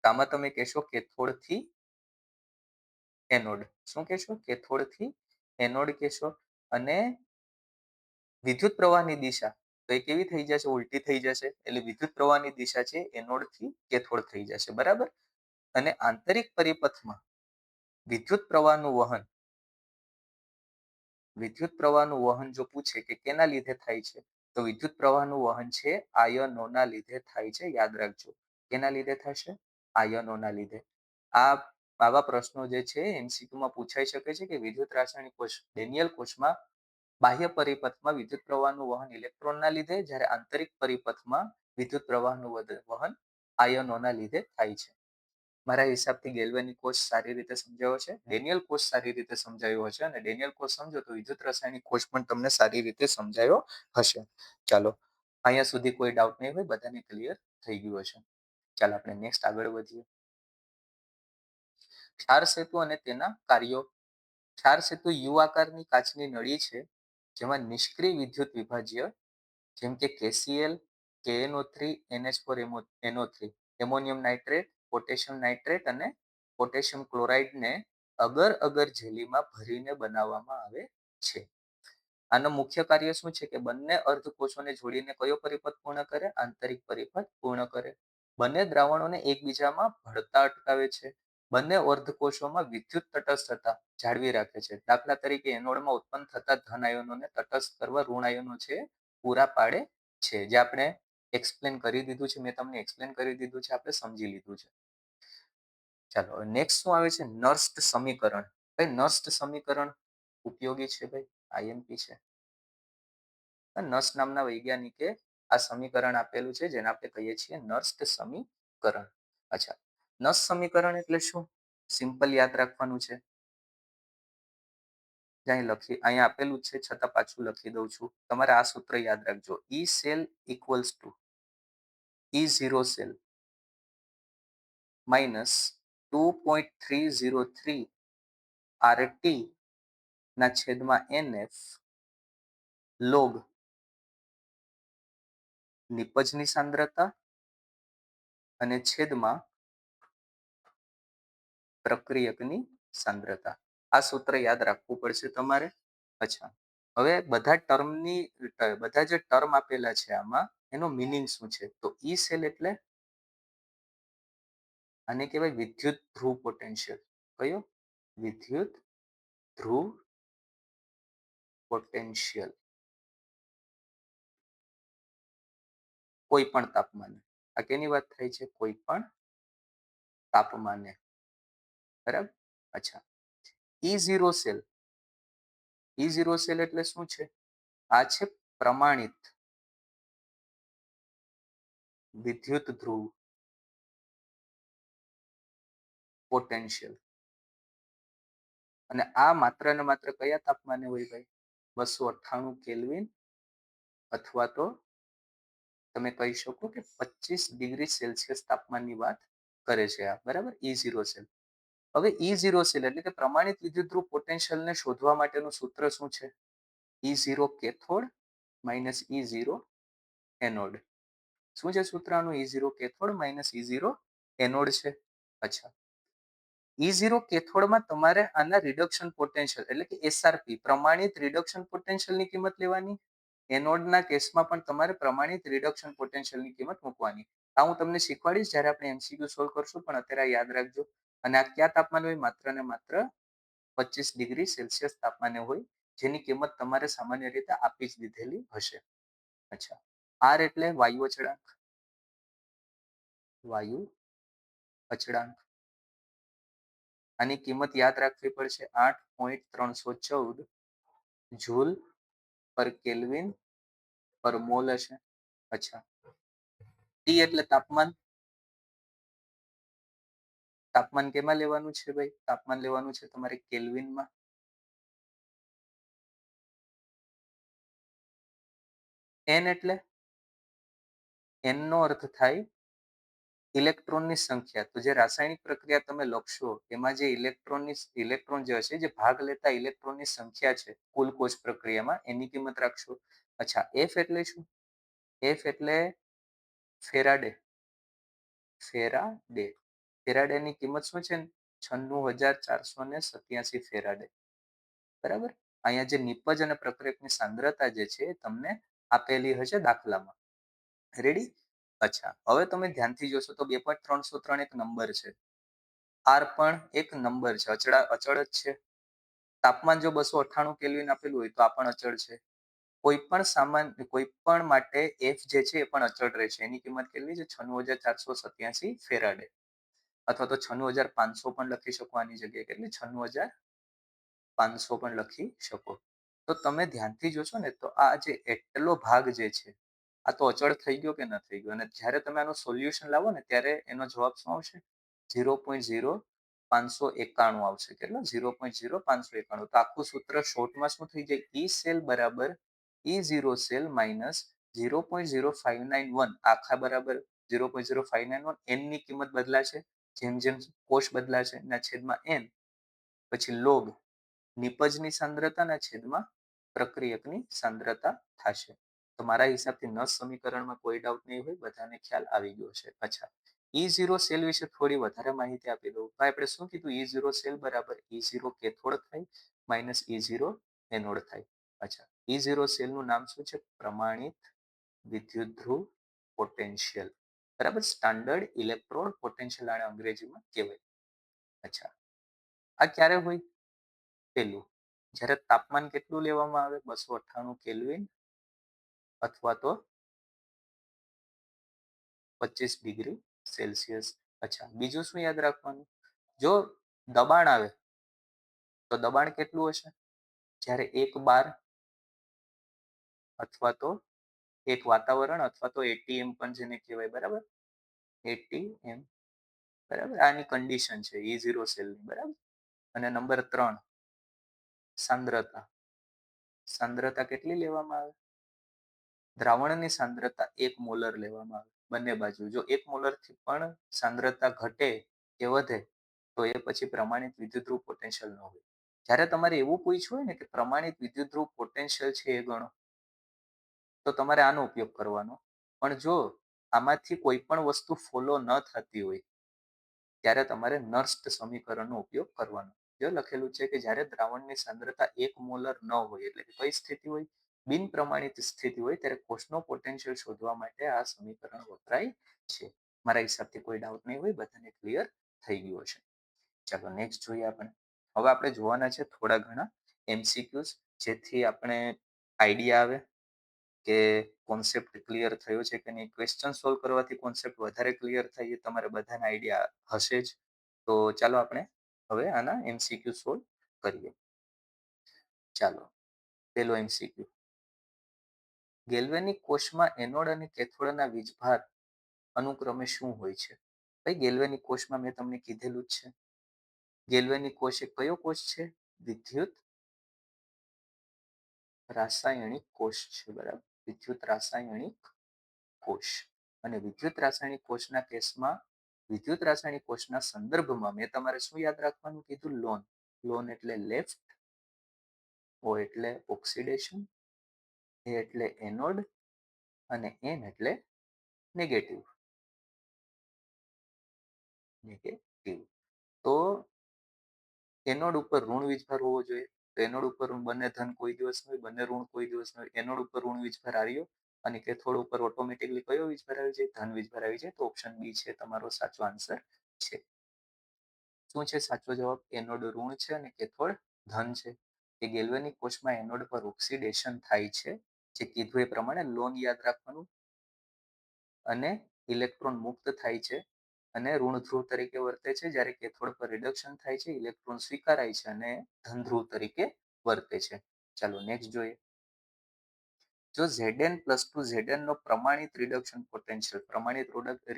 તો આમાં તમે કહેશો કેથોડથી એનોડ. શું કહેશો? કેથોડથી એનોડ કહેશો. અને વિદ્યુત પ્રવાહની દિશા તો એ કેવી થઈ જશે? ઉલટી થઈ જશે. એટલે વિદ્યુત પ્રવાહની દિશા છે એનોડથી કેથોડ થઈ જશે, બરાબર. અને આંતરિક પરિપથમાં વિદ્યુત પ્રવાહનું વહન, વિદ્યુત પ્રવાહનું વહન જો પૂછે કે કેના લીધે થાય છે, તો વિદ્યુત પ્રવાહનું વહન છે આયનોના લીધે થાય છે. યાદ રાખજો, કેના લીધે થશે? આયનોના લીધે. આ આવા પ્રશ્નો જે છે એમસીક્યુમાં પૂછાઈ શકે છે કે વિદ્યુત રાસાયણિક કોષ ડેનિયલ કોષમાં બાહ્ય પરિપથમાં વિદ્યુત પ્રવાહનું વહન ઇલેક્ટ્રોનના લીધે, જ્યારે આંતરિક પરિપથમાં વિદ્યુત પ્રવાહનું વહન આયનોના લીધે થાય છે. મારા હિસાબથી ગેલ્વેનિક કોષ સારી રીતે સમજાયો છે, ડેનિયલ કોષ સારી રીતે સમજાયો હશે, અને ડેનિયલ કોષ સમજો તો વિદ્યુત રાસાયણિક કોષ પણ તમને સારી રીતે સમજાયો હશે. ચાલો, અહીંયા સુધી કોઈ ડાઉટ નહીં હોય, બધાને ક્લિયર થઈ ગયું હશે. ચાલો આપણે નેક્સ્ટ આગળ વધીએ. ક્ષાર સેતુ અને તેના કાર્યો. ક્ષાર સેતુ યુ આકારની કાચની નળી છે જેમાં નિષ્ક્રિય વિદ્યુત વિભાજ્ય જેમ કે KCl, KNO3, NH4NO3, ammonium nitrate, potassium nitrate અને પોટેશિયમ ક્લોરાઇડને અગર અગર જેલીમાં ભરીને બનાવવામાં આવે છે. આનો મુખ્ય કાર્ય શું છે કે બંને અર્ધકોષોને જોડીને કયો પરિપથ પૂર્ણ કરે? આંતરિક પરિપથ પૂર્ણ કરે. બંને દ્રાવણોને એકબીજામાં ભળતા અટકાવે છે. બંને અર્ધકોષોમાં વિદ્યુત તટસ્થતા જાળવી રાખે છે. દાખલા તરીકે એનોડમાં ઉત્પન્ન થતા ધન આયનોને તટસ્થ કરવા ઋણ આયનો છે પૂરા પાડે છે. જે આપણે એક્સપ્લેન કરી દીધું છે, મેં તમને એક્સપ્લેન કરી દીધું છે, આપણે સમજી લીધું છે. ચાલો નેક્સ્ટ શું આવે છે? નર્સ્ટ સમીકરણ. ભાઈ નર્સ્ટ સમીકરણ ઉપયોગી છે, ભાઈ આઈએમપી છે. નર્સ નામના વૈજ્ઞાનિકે આ સમીકરણ આપેલું છે જેને આપણે કહીએ છીએ નર્સ્ટ સમીકરણ. અચ્છા, નર્સ સમીકરણ એટલે શું? સિમ્પલ યાદ રાખવાનું છે. અહીંયા આપેલું છે છતાં પાછું લખી દઉં છું. તમારે આ સૂત્ર યાદ રાખજો. E cell equals to E0 cell minus 2.303 RT ના છેદમાં NF લોગ નિપજની સાંદ્રતા અને છેદમાં પ્રક્રિયકની સાંદ્રતા. આ સૂત્ર યાદ રાખવું પડશે તમારે. અચ્છા, હવે બધા જે ટર્મ આપેલા છે આમાં એનો મિનિંગ શું છે? તો ઈ સેલ એટલે આને કહેવાય વિદ્યુત ધ્રુવ પોટેન્શિયલ. કયો? વિદ્યુત ધ્રુવ પોટેન્શિયલ. કોઈ પણ તાપમાને. આ કેની વાત થાય છે? કોઈ પણ તાપમાને, બરાબર. અચ્છા, E0 સેલ. E0 સેલ એટલે શું છે? આ છે પ્રમાણિત વિદ્યુત ધ્રુવ પોટેન્શિયલ. અને આ માત્ર ને માત્ર કયા તાપમાને હોય ભાઈ? 298 કેલ્વિન અથવા તો તમે કહી શકો કે 25 ડિગ્રી સેલ્સિયસ તાપમાનની વાત કરે છે આ, બરાબર. E0 cell. હવે E0 સેલ એટલે કે પ્રમાણિત વિદ્યુત ધ્રુવ પોટેન્શિયલને શોધવા માટેનું સૂત્ર શું છે? E0 cathode minus E0 anode. શું છે સૂત્ર આનું? E0 cathode minus E0 anode છે. અચ્છા, E0 કેથોડમાં તમારે આના રિડક્શન પોટેન્શિયલ એટલે કે SRP પ્રમાણિત રિડક્શન પોટેન્શિયલની કિંમત લેવાની. એનોડના કેસમાં પણ તમારે પ્રમાણિત રિડક્શન પોટેન્શિયલની કિંમત મૂકવાની. આ હું તમને શીખવાડીશ જ્યારે આપણે MCQ સોલ્વ કરશું, પણ અત્યારે યાદ રાખજો. અને આ કયા તાપમાન હોય? માત્ર ને માત્ર 25 ડિગ્રી સેલ્સિયસ તાપમાને હોય, જેની કિંમત તમારે સામાન્ય રીતે આપી જ દીધેલી હશે. અચ્છા, આર એટલે વાયુ અચળાંક. વાયુ અચળાંક આની કિંમત યાદ રાખવી પડશે. 8.314 જૂલ પર કેલ્વિન પર મોલ હશે. અચ્છા, ટી એટલે તાપમાન. તાપમાન કેમાં લેવાનું છે ભાઈ? તાપમાન લેવાનું છે તમારે કેલ્વિનમાં. એન એટલે એન નો અર્થ થાય ઇલેક્ટ્રોનની સંખ્યા. તો જે રાસાયણિક પ્રક્રિયા તમે લખશો એમાં જે ઇલેક્ટ્રોન જે હશે, જે ભાગ લેતા ઇલેક્ટ્રોનની સંખ્યા છે કુલ કોષ પ્રક્રિયામાં, એની કિંમત રાખશો. અચ્છા, એફ એટલે શું? એફ એટલે ફેરાડે. ફેરાડે ફેરાડેની કિંમત શું છે? 96,487 ફેરાડે. બરાબર. અહીંયા જે નિપજ અને પ્રક્રિયકની સાંદ્રતા જે છે તમને આપેલી હશે દાખલામાં. રેડી? અચ્છા, હવે તમે ધ્યાનથી જોશો તો 2.303 એક નંબર છે. આર પણ એક નંબર છે, અચળ જ છે. તાપમાન જો 298 કેલ્વિન આપેલું હોય તો આ પણ અચળ છે. કોઈ પણ માટે એફ જે છે એ પણ અચળ રહેશે. એની કિંમત કેટલી છે? 96,487 ફેરાડે. અથવા તો 96,500 પણ લખી શકો આની જગ્યાએ. કેટલી? 96,500 પણ લખી શકો. તો તમે ધ્યાનથી જોશો ને તો આ જે એટલો ભાગ જે છે આ તો અચળ થઈ ગયો કે ન થઈ ગયો? અને જ્યારે તમે આનું સોલ્યુશન લાવો ને ત્યારે એનો જવાબ શું આવશે? 0.0591 આવશે. કેટલો? 0.0591. તો આખું સૂત્ર શોર્ટમાં શું થઈ જાય? ઈ સેલ બરાબર E0 સેલ માઇનસ 0.0591 આખા બરાબર 0.0591. એનની કિંમત બદલાશે જેમ જેમ કોષ બદલાશે એના છેદમાં એન, પછી લોગ નિપજની સાંદ્રતાના છેદમાં પ્રક્રિયકની સાંદ્રતા થશે. તો મારા હિસાબથી નસ સમીકરણમાં કોઈ ડાઉટ નહીં હોય, બધાને ખ્યાલ આવી ગયો છે. અચ્છા, E0 સેલ વિશે થોડી વધારે માહિતી આપી દઉં. આપણે શું કીધું? E0 સેલ બરાબર E0 કેથોડ થાય માઇનસ E0 એનોડ થાય. અચ્છા, E0 સેલનું નામ શું છે? પ્રમાણિત વિદ્યુત ધ્રુવ પોટેન્શિયલ. બરાબર, સ્ટાન્ડર્ડ ઇલેક્ટ્રોડ પોટેન્શિયલ આને અંગ્રેજીમાં કહેવાય. અચ્છા, આ ક્યારે હોય? પેલું, જ્યારે તાપમાન કેટલું લેવામાં આવે? 298 કેલ્વિન અથવા તો 25 ડિગ્રી સેલ્સિયસ. અચ્છા, બીજું શું યાદ રાખવાનું? જો દબાણ આવે તો દબાણ કેટલું હશે? જ્યારે 1 બાર અથવા તો એક વાતાવરણ અથવા તો એટીએમ પણ જેને કહેવાય. બરાબર, એટીએમ. બરાબર, આની કન્ડિશન છે E0 સેલની. બરાબર. અને નંબર 3, સાંદ્રતા. સાંદ્રતા કેટલી લેવામાં આવે? દ્રાવણની સાંદ્રતા 1 મોલર લેવામાં આવે બંને બાજુ. જો 1 મોલરથી પણ સાંદ્રતા ઘટે કે વધે તો એ પછી પ્રમાણિત વિદ્યુતધ્રુવ પોટેન્શિયલ ન હોય. જ્યારે તમારે એવું પૂછ્યું હોય ને કે પ્રમાણિત વિદ્યુતધ્રુવ પોટેન્શિયલ છે એ ગણો, તો તમારે આનો ઉપયોગ કરવાનો. પણ જો આમાંથી કોઈ પણ વસ્તુ ફોલો ન થતી હોય ત્યારે તમારે નર્સ્ટ સમીકરણનો ઉપયોગ કરવાનો. જે લખેલું છે કે જ્યારે દ્રાવણની સાંદ્રતા 1 મોલર ન હોય, એટલે કે કઈ સ્થિતિ હોય? બિન પ્રમાણિત સ્થિતિ હોય, ત્યારે કોષનો પોટેન્શિયલ શોધવા માટે આ સમીકરણ વપરાય છે. મારા હિસાબથી કોઈ ડાઉટ નહીં હોય, બધાને ક્લિયર થઈ ગયું હશે. ચાલો નેક્સ્ટ જોઈએ આપણે. હવે આપણે જોવાના છે થોડા ઘણા MCQs, જેથી આપણે આઈડિયા આવે કે કોન્સેપ્ટ ક્લિયર થયો છે કે નહીં. ક્વેશ્ચન સોલ્વ કરવાથી કોન્સેપ્ટ વધારે ક્લિયર થાય એ તમારે બધાને આઈડિયા હશે જ. તો ચાલો આપણે હવે આના MCQ સોલ્વ કરીએ. ચાલો, પેલો MCQ. ગેલ્વેનિક કોષમાં એનોડ અને કેથોડના વીજભાર અનુક્રમે શું હોય છે? ભાઈ, ગેલ્વેનિક કોષમાં મેં તમને કીધેલું જ છે. ગેલ્વેનિક કોષ એ કયો કોષ છે? વિદ્યુત રાસાયણિક કોષ છે. બરાબર, વિદ્યુત રાસાયણિક કોષ. અને વિદ્યુત રાસાયણિક કોષના કેસમાં વિદ્યુત રાસાયણિક કોષના સંદર્ભમાં મેં તમારે શું યાદ રાખવાનું કીધું? લોન. લોન એટલે લેફ્ટ, ઓ એટલે ઓક્સિડેશન, એ એટલે એનોડ અને એન એટલે નેગેટિવ. નેગેટિવ. તો એનોડ ઉપર ઋણ વીજભાર હોવો જોઈએ. તો એનોડ ઉપર બંને ધન કોઈ દિવસ ન હોય, બંને ઋણ કોઈ દિવસ ન હોય. એનોડ ઉપર ઋણ વીજભાર આવ્યો અને કેથોડ ઉપર ઓટોમેટિકલી કયો વીજભાર આવી જાય? ધન વીજભાર આવી જાય. તો ઓપ્શન બી છે તમારો સાચો આન્સર છે. શું છે સાચો જવાબ? એનોડ ઋણ છે અને કેથોડ ધન છે. કે ગેલ્વેનિક કોષમાં એનોડ પર ઓક્સિડેશન થાય છે. જે કીધું એ પ્રમાણે લોન યાદ રાખવાનું અને ઇલેક્ટ્રોન મુક્ત થાય છે અને ઋણ ધ્રુવ તરીકે વર્તે છે. જ્યારે કેથોડ પર રિડક્શન થાય છે, ઇલેક્ટ્રોન સ્વીકારાય છે અને ધન ધ્રુવ તરીકે વર્તે છે. ચાલો નેક્સ્ટ જોઈએ. જો Zn+2 Zn નો પ્રમાણિત રિડક્શન પોટેન્શિયલ, પ્રમાણિત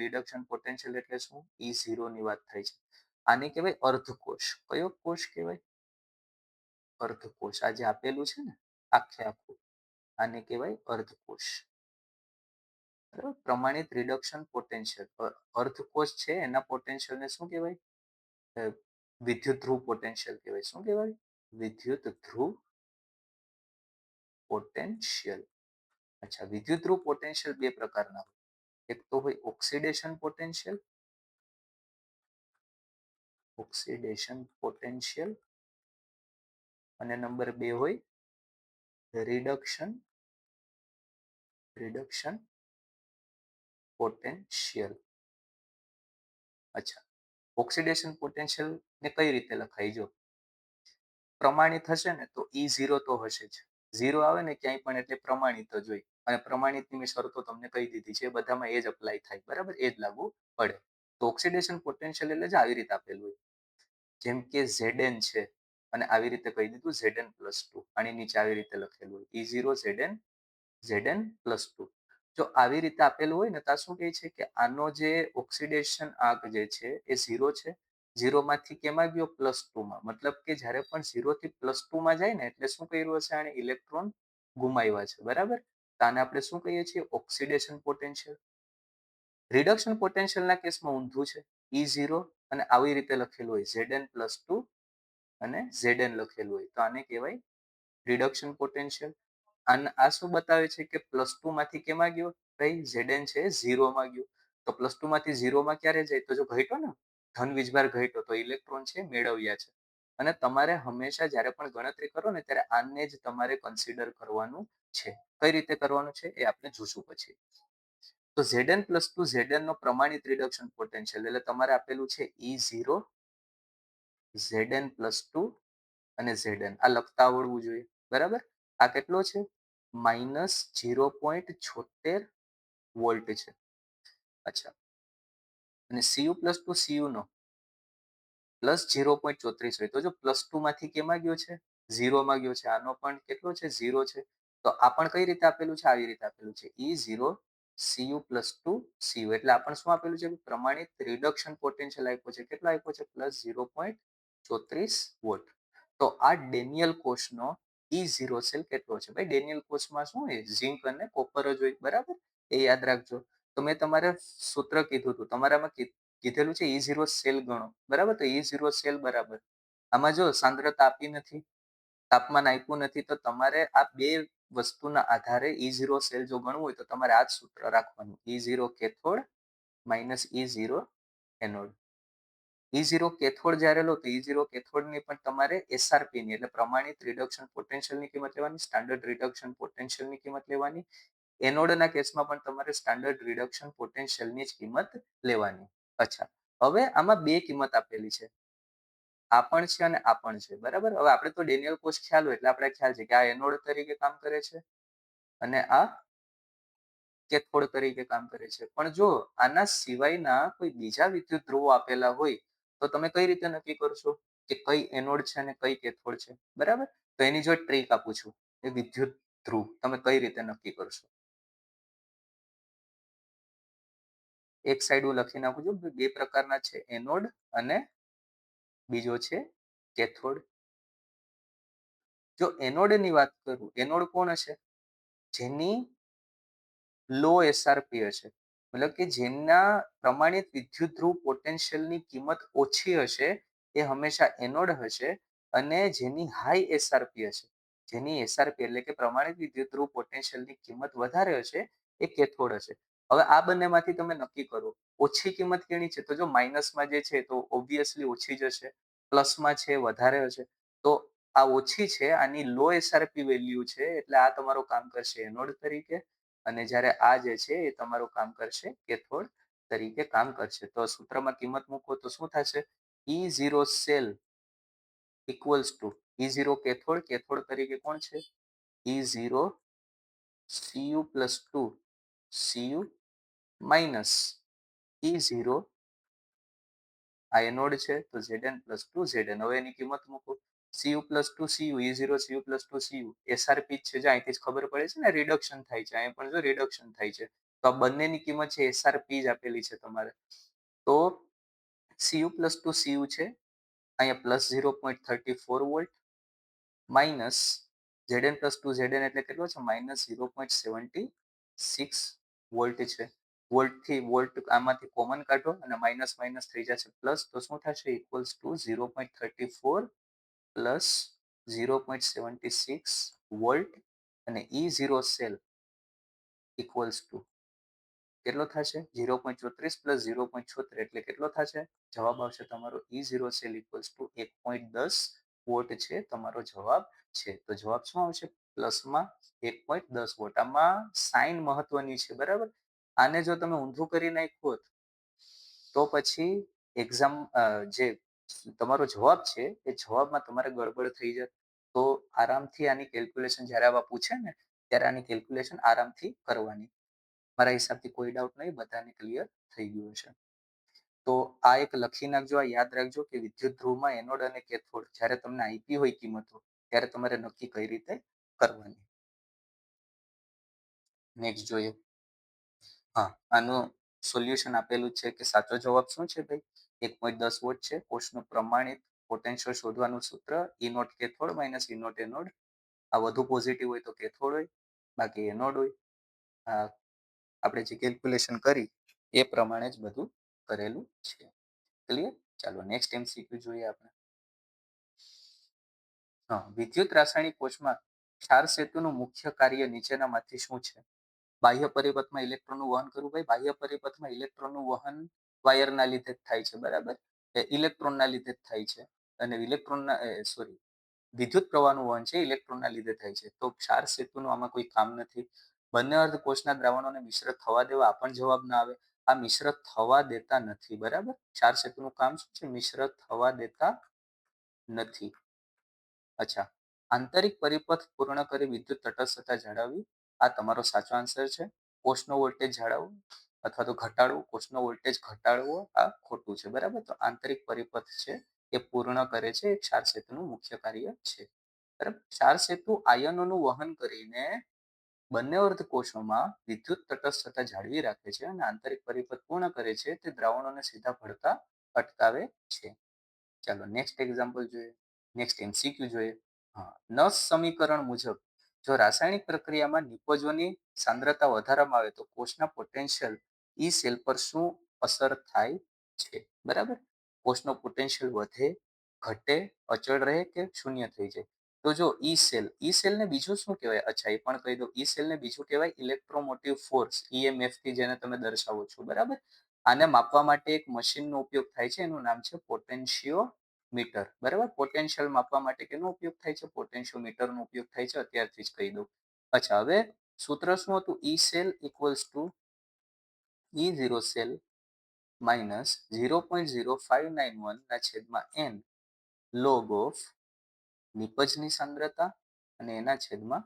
રિડક્શન પોટેન્શિયલ એટલે શું? E0 ની વાત થાય છે. આને કહેવાય અર્ધકોષ. કયો કોષ કહેવાય? અર્ધકોષ. આ જે આપેલું છે ને આખે આખું, આને કહેવાય અર્ધકોષ. બરાબર. પ્રમાણિત રિડક્શન પોટેન્શિયલ અર્ધકોષ છે એના પોટેન્શિયલને શું કહેવાય? વિદ્યુત ધ્રુવ પોટેન્શિયલ કહેવાય. શું કહેવાય? વિદ્યુત ધ્રુવ પોટેન્શિયલ. અચ્છા, વિદ્યુત ધ્રુવ પોટેન્શિયલ બે પ્રકારના હોય. એક તો હોય ઓક્સિડેશન પોટેન્શિયલ, ઓક્સિડેશન પોટેન્શિયલ, અને નંબર બે હોય રિડક્શન પોટેન્શિયલ. અચ્છા, ઓક્સિડેશન પોટેન્શિયલ ને કઈ રીતે લખાય? જો પ્રમાણિત હશે ને તો E0 તો હશે જ. 0 આવે ને ક્યાંય પણ એટલે પ્રમાણિત જ હોય. અને પ્રમાણિતની મેં શરતો તમને કહી દીધી છે. બધામાં એ જ અપ્લાય થાય. બરાબર, એ જ લાગુ પડે. તો ઓક્સિડેશન પોટેન્શિયલ એટલે જ આવી રીતે આપેલું હોય. જેમ કે Zn છે અને આવી રીતે કહી દીધું Zn+2. આની નીચે આવી રીતે લખેલું હોય E0 Zn+2. જો આવી રીતે આપેલું હોય ને તો શું કહે છે કે આનો જે ઓક્સિડેશન આંક જે છે એ 0 છે. 0 માંથી કેમાં ગયો? +2 માં. મતલબ કે જ્યારે પણ 0 થી +2 માં જાય ને એટલે શું કર્યું હશે? આને ઇલેક્ટ્રોન ગુમાવ્યા છે. બરાબર. તો આને આપણે શું કહીએ છીએ? Oxidation potential. રિડક્શન પોટેન્શિયલના કેસમાં ઊંધું છે. E0 અને આવી રીતે લખેલું હોય Zn+2 અને Zn લખેલું હોય તો આને કહેવાય રિડક્શન પોટેન્શિયલ. આ શું બતાવે છે કે +2 માંથી કેમાં ગયો? ભાઈ Zn છે 0 માં ગયો. તો +2 માંથી 0 માં ક્યારે જાય? તો જો ઘટ્યો ને, ધન વીજભાર ઘટ્યો તો ઇલેક્ટ્રોન છે મેળવ્યા છે. અને તમારે હંમેશા જ્યારે પણ ગણતરી કરો ને ત્યારે આને જ તમારે કન્સિડર કરવાનું છે. કઈ રીતે કરવાનું છે એ આપણે જોશું પછી. તો Zn+2 Zn નો પ્રમાણિત રિડક્શન પોટેન્શિયલ એટલે તમારે આપેલું છે E0 Zn+2 અને Zn. આ લખતા આવડવું જોઈએ. બરાબર. આ કેટલો છે? -0.76 વોલ્ટ છે. અચ્છા, અને Cu+2 Cu નો +0.34 હોય. તો જો +2 માંથી કેમાં ગયો છે? 0 માં ગયો છે. આનો પણ કેટલો છે? 0 છે. તો આ પણ કઈ રીતે આપેલું છે? આવી રીતે આપેલું છે E0 Cu+2 Cu. એટલે આ પણ શું આપેલું છે? પ્રમાણિત રિડક્શન પોટેન્શિયલ આપ્યો છે. કેટલો આપ્યો છે? +0.34 વોલ્ટ. તો આ ડેનિયલ કોષનો E0 સેલ કેટલો છે? ભાઈ ડેનિયલ કોષમાં શું હોય? ઝિંક અને કોપર જ હોય. બરાબર, એ યાદ રાખજો. તો મેં તમારે સૂત્ર કીધું હતું. તમારામાં કીધેલું છે E0 સેલ ગણો. બરાબર, તો E0 સેલ બરાબર. આમાં જો સાંદ્રતા આપી નથી, તાપમાન આપ્યું નથી, તો તમારે આ બે વસ્તુના આધારે E0 સેલ જો ગણવું હોય તો તમારે આ જ સૂત્ર રાખવાનું. E0 cathode -E0 anode. E0 cathode જ્યારે લો તો E0 કેથોડની પણ તમારે SRP ની એટલે પ્રમાણિત રિડક્શન પોટેન્શિયલની કિંમત લેવાની, સ્ટાન્ડર્ડ રિડક્શન પોટેન્શિયલની કિંમત લેવાની. એનોડના કેસમાં પણ તમારે સ્ટાન્ડર્ડ રિડક્શન પોટેન્શિયલની જ કિંમત લેવાની. અચ્છા, હવે આમાં બે કિંમત આપેલી છે. આ પણ છે અને આ પણ છે. બરાબર. હવે આપણે તો ડેનિયલ કોષ ખ્યાલ હોય એટલે આપણે ખ્યાલ છે કે આ એનોડ તરીકે કામ કરે છે અને આ કેથોડ તરીકે કામ કરે છે. પણ જો આના સિવાયના કોઈ બીજા વિદ્યુત ધ્રુવો આપેલા હોય તો તમે કઈ રીતે નક્કી કરશો કે કઈ એનોડ છે અને કઈ કેથોડ છે? બરાબર. તો એની જો ટ્રીક આપું છું. એ વિદ્યુત ધ્રુવ તમે કઈ રીતે નક્કી કરશો? એક સાઈડ હું લખી નાખું છું. બે પ્રકારના છે, એનોડ અને બીજો છે કેથોડ. જો એનોડની વાત કરું, એનોડ કોણ હશે? જેની લો SRP હશે. મતલબ કે જેના પ્રમાણિત વિદ્યુત ધ્રુવ પોટેન્શિયલની કિંમત ઓછી હશે એ હંમેશા એનોડ હશે. અને જેની હાઈ SRP હશે, જેની SRP એટલે કે પ્રમાણિત વિદ્યુત ધ્રુવ પોટેન્શિયલની કિંમત વધારે હશે એ કેથોડ હશે. હવે આ બંનેમાંથી તમે નક્કી કરો ઓછી કિંમત કેની છે? તો જો માઇનસમાં જે છે તો ઓબ્વિયસલી ઓછી જ હશે. પ્લસમાં છે વધારે હશે. તો આ ઓછી છે આની લો એસઆરપી વેલ્યુ છે એટલે આ તમારું કામ કરશે એનોડ તરીકે અને જ્યારે આ જે છે એ તમારું કામ કરશે કેથોડ તરીકે કામ કરશે. તો સૂત્રમાં કિંમત મૂકો તો શું થશે? E0 cell equals to E0 cathode cathode તરીકે કોણ છે? E0 Cu plus 2 Cu minus E0 આ એનોડ છે તો Zn પ્લસ 2 Zn. હવે એની કિંમત મૂકો. Cu plus 2 Cu E0 Cu plus 2 Cu SRP છે જે અહીંથી જ ખબર પડે છે ને રિડક્શન થાય છે અહીં પણ જો રિડક્શન થાય છે તો આ બંનેની કિંમત છે એસઆરપી જ આપેલી છે તમારે. તો Cu પ્લસ 2 Cu છે અહીંયા plus 0.34 volt minus Zn plus 2 Zn એટલે કેટલો છે? માઇનસ 0.76 વોલ્ટ છે. વોલ્ટથી વોલ્ટ આમાંથી કોમન કાઢો અને માઇનસ માઇનસ થઈ જશે પ્લસ તો શું થશે? ઇક્વલ્સ ટુ 0.34 પ્લસ 0.76 વોલ્ટ અને E0 સેલ ઇક્વલ્સ ટુ કેટલો થશે? 0.34 પ્લસ 0.76 એટલે કેટલો થશે? જવાબ આવશે તમારો E0 cell equals two 1.10 vote છે તમારો જવાબ છે. તો જવાબ શું આવશે? પ્લસમાં 1.10 વોટ. આમાં સાઇન મહત્વની છે બરાબર. આને જો તમે ઊંધું કરી નાખ્યું હોત તો પછી એક્ઝામ જે તમારો જવાબ છે એ જવાબમાં તમારે ગડબડ થઈ જાય. તો આરામથી આની કેલ્ક્યુલેશન જ્યારે આવા પૂછે ને ત્યારે આની કેલ્ક્યુલેશન આરામથી કરવાની. મારા હિસાબથી કોઈ ડાઉટ નહીં, બધાને ક્લિયર થઈ ગયું હશે. તો આ એક લખી નાખજો, આ યાદ રાખજો કે વિદ્યુત ધ્રુવમાં એનોડ અને કેથોડ જ્યારે તમને આપી હોય કિંમતો ત્યારે તમારે નક્કી કઈ રીતે કરવાની. નેક્સ્ટ જોઈએ. હા, આનું સોલ્યુશન આપેલું છે કે સાચો જવાબ શું છે ભાઈ? 1.10 વોટ છે. કોષનું પ્રમાણિત પોટેન્શિયલ શોધવાનું સૂત્ર E nought cathode minus E nought anode. આ વધુ પોઝિટિવ હોય તો કેથોડ હોય, બાકી એનોડ હોય. આપણે જે કેલ્ક્યુલેશન કરી એ પ્રમાણે જ બધું કરેલું છે. ક્લિયર? ચાલો નેક્સ્ટ MCQ જોઈએ આપણે. વિદ્યુત રાસાયણિક કોષમાં ક્ષાર સેતુનું મુખ્ય કાર્ય નીચેનામાંથી શું છે? બાહ્ય પરિપથમાં ઇલેક્ટ્રોનનું વહન કરવું. ભાઈ બાહ્ય પરિપથમાં ઇલેક્ટ્રોનનું વહન વાયરના લીધે જ થાય છે બરાબર. ઇલેક્ટ્રોનના લીધે જ થાય છે અને ઇલેક્ટ્રોનના સોરી વિદ્યુત પ્રવાહનું વહન છે ઇલેક્ટ્રોનના લીધે થાય છે. તો ક્ષાર સેતુનું આમાં કોઈ કામ નથી. બંને અર્ધકોષના દ્રાવણોને મિશ્ર થવા દેવા આ પણ જવાબ ના આવે. આ મિશ્ર થવા દેતા નથી બરાબર. ક્ષાર સેતુનું કામ શું છે? મિશ્ર થવા દેતા નથી. અચ્છા, આંતરિક પરિપથ પૂર્ણ કરી વિદ્યુત તટસ્થતા જાળવવી આ તમારો સાચો આન્સર છે. કોષનો વોલ્ટેજ જાળવવો અથવા તો ઘટાડવો, કોષનો વોલ્ટેજ ઘટાડવો આ ખોટું છે બરાબર. તો આંતરિક પરિપથ છે એ પૂર્ણ કરે છે એ ક્ષાર સેતુનું મુખ્ય કાર્ય છે બરાબર. ક્ષાર સેતુ આયનોનું વહન કરીને બંને અર્ધકોષોમાં વિદ્યુત તટસ્થતા જાળવી રાખે છે અને આંતરિક પરિપથ પૂર્ણ કરે છે તે દ્રાવણોને સીધા પડતા અટકાવે છે. ચાલો નેક્સ્ટ એક્ઝામ્પલ જોઈએ. નેક્સ્ટ MCQ જોઈએ. નસ સમીકરણ મુજબ જો રાસાયણિક પ્રક્રિયામાં નિપજોની સાંદ્રતા વધારવામાં આવે તો કોષના પોટેન્શિયલ ઈ સેલ પર શું અસર થાય છે બરાબર. કોષનો પોટેન્શિયલ વધે, ઘટે, અચળ રહે કે શૂન્ય થઈ જાય. તો જો ઈ સેલને બીજું શું કહેવાય? અચ્છા એ પણ કહી દો. ઈ સેલને બીજું કહેવાય ઇલેક્ટ્રોમોટિવ ફોર્સ, EMF થી જેને તમે દર્શાવો છો બરાબર. આને માપવા માટે એક મશીનનો ઉપયોગ થાય છે એનું નામ છે પોટેન્શિયોમીટર બરાબર. પોટેન્શિયલ માપવા માટે કેનો ઉપયોગ થાય છે? પોટેન્શિયોમીટરનો ઉપયોગ થાય છે. અત્યારથી જ કહી દઉં. અચ્છા, હવે સૂત્ર શું હતું? E cell equals to E0 cell minus 0.0591 ના છેદમાં n લોગ ઓફ નિપજની સાંદ્રતા અને એના છેદમાં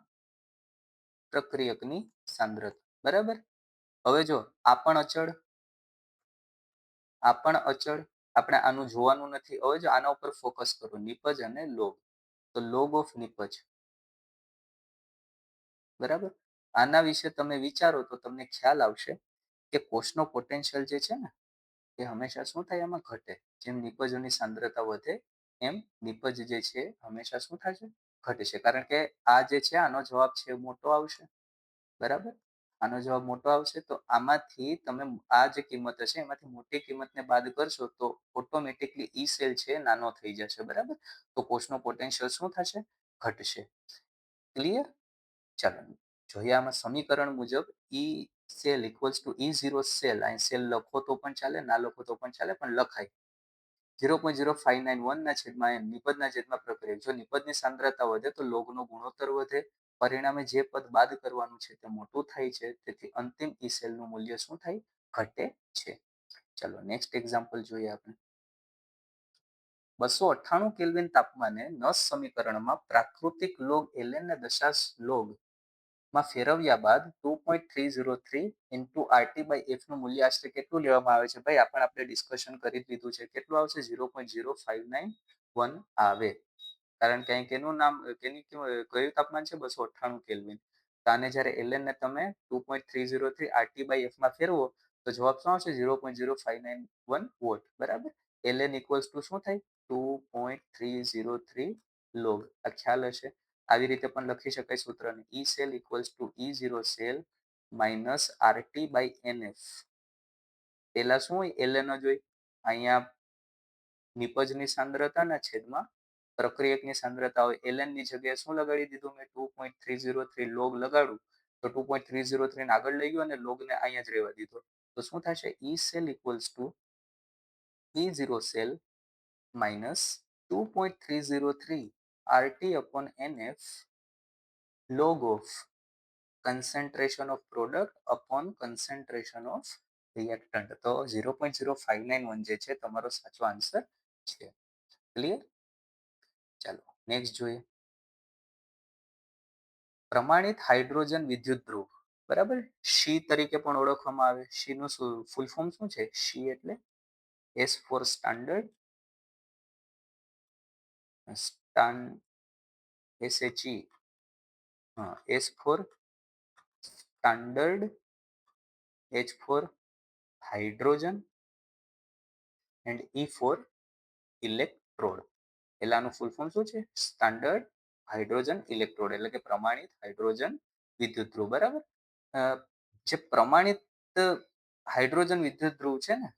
પ્રક્રિયકની સાંદ્રતા બરાબર. હવે જો આ પણ અચળ આપણે આનું જોવાનું નથી. હવે જો આના ઉપર ફોકસ કરો, નિપજ અને લોગ. તો લોગ ઓફ નિપજ બરાબર. આના વિશે તમે વિચારો તો તમને ખ્યાલ આવશે કે કોષનો પોટેન્શિયલ જે છે ને એ હંમેશા શું થાય? એમાં ઘટે. જેમ નિપજોની સાંદ્રતા વધે એમ નિપજ જે છે હંમેશા શું થશે? ઘટે છે. કારણ કે આ જે છે આનો જવાબ છે મોટો આવશે બરાબર. આનો જવાબ મોટો આવશે તો આમાંથી તમે આ જે કિંમત હશે એમાંથી મોટી કિંમતને બાદ કરશો તો ઓટોમેટિકલી ઈ સેલ છે નાનો થઈ જશે બરાબર. તો કોષનો પોટેન્શિયલ શું થશે? ઘટશે. ક્લિયર? ચાલો જોઈએ આમાં સમીકરણ મુજબ E cell equals to E0 cell, અહીં સેલ લખો તો પણ ચાલે, ના લખો તો પણ ચાલે, પણ લખાય. 0.0591 ના છેદમાં નિપજના છેદમાં પ્રક્રિયા. જો નિપજની સાંદ્રતા વધે તો લોગનો ગુણોત્તર વધે. પરિણામે જે પદ બાદ કરવાનું છે તે મોટું થાય છે. તેથી અંતિમ ઈ સેલનું મૂલ્ય શું થાય? ઘટે છે. ચાલો નેક્સ્ટ એક્ઝામ્પલ જોઈએ આપણે. 298 કેલ્વિન તાપમાને નસ સમીકરણમાં પ્રાકૃતિક લોગ ln ને દશાંશ લોગ માં ફેરવ્યા બાદ 2.303 ઇન્ટુ RT બાય F નું મૂલ્ય આશરે કેટલું લેવામાં આવે છે? ભાઈ આપણે ડિસ્કશન કરી લીધું છે. કેટલું આવશે? 0.0591 આવે. કારણ કે અહીં કેનું નામ કયું તાપમાન છે? 298 કેલ્વિન. તો આને જ્યારે ln ને તમે 2.303 RT બાય F માં ફેરવો તો જવાબ શું આવશે? 0.0591 વોટ. બરાબર. ln ઇક્વલ્સ ટુ શું થાય? 2.303 લોગ. આ ખ્યાલ હશે. આવી રીતે પણ લખી શકાય સૂત્રને. E cell equals to E0 cell minus RT by NF. પેલા શું હોય? ln જ હોય. અહીંયા નિપજની સાંદ્રતાના છેદમાં પ્રક્રિયકની સાંદ્રતા હોય. ln ની જગ્યાએ શું લગાડી દીધું મેં? 2.303 લોગ લગાડું તો 2.303 ને આગળ લઈ ગયો અને લોગને અહીંયા જ રહેવા દીધો. તો શું થશે? E cell equals to E0 cell minus 2.303 RT upon NF log of concentration of product upon concentration of reactant. તો 0.0591 જે છે તમારો સાચો આન્સર છે. ક્લિયર? ચાલો નેક્સ્ટ જોઈએ. પ્રમાણિત હાઇડ્રોજન વિદ્યુત ધ્રુવ, બરાબર, શી તરીકે પણ ઓળખવામાં આવે. શી નું ફૂલ ફોર્મ શું છે? શી એટલે S for standard, SHE, S for standard, H for hydrogen and E for electrode. પહેલાનું ફૂલ ફોર્મ શું છે? સ્ટાન્ડર્ડ હાઇડ્રોજન ઇલેક્ટ્રોડ, એટલે કે પ્રમાણિત હાઇડ્રોજન વિદ્યુત ધ્રુવ. બરાબર. જે પ્રમાણિત હાઇડ્રોજન વિદ્યુત ધ્રુવ છે ને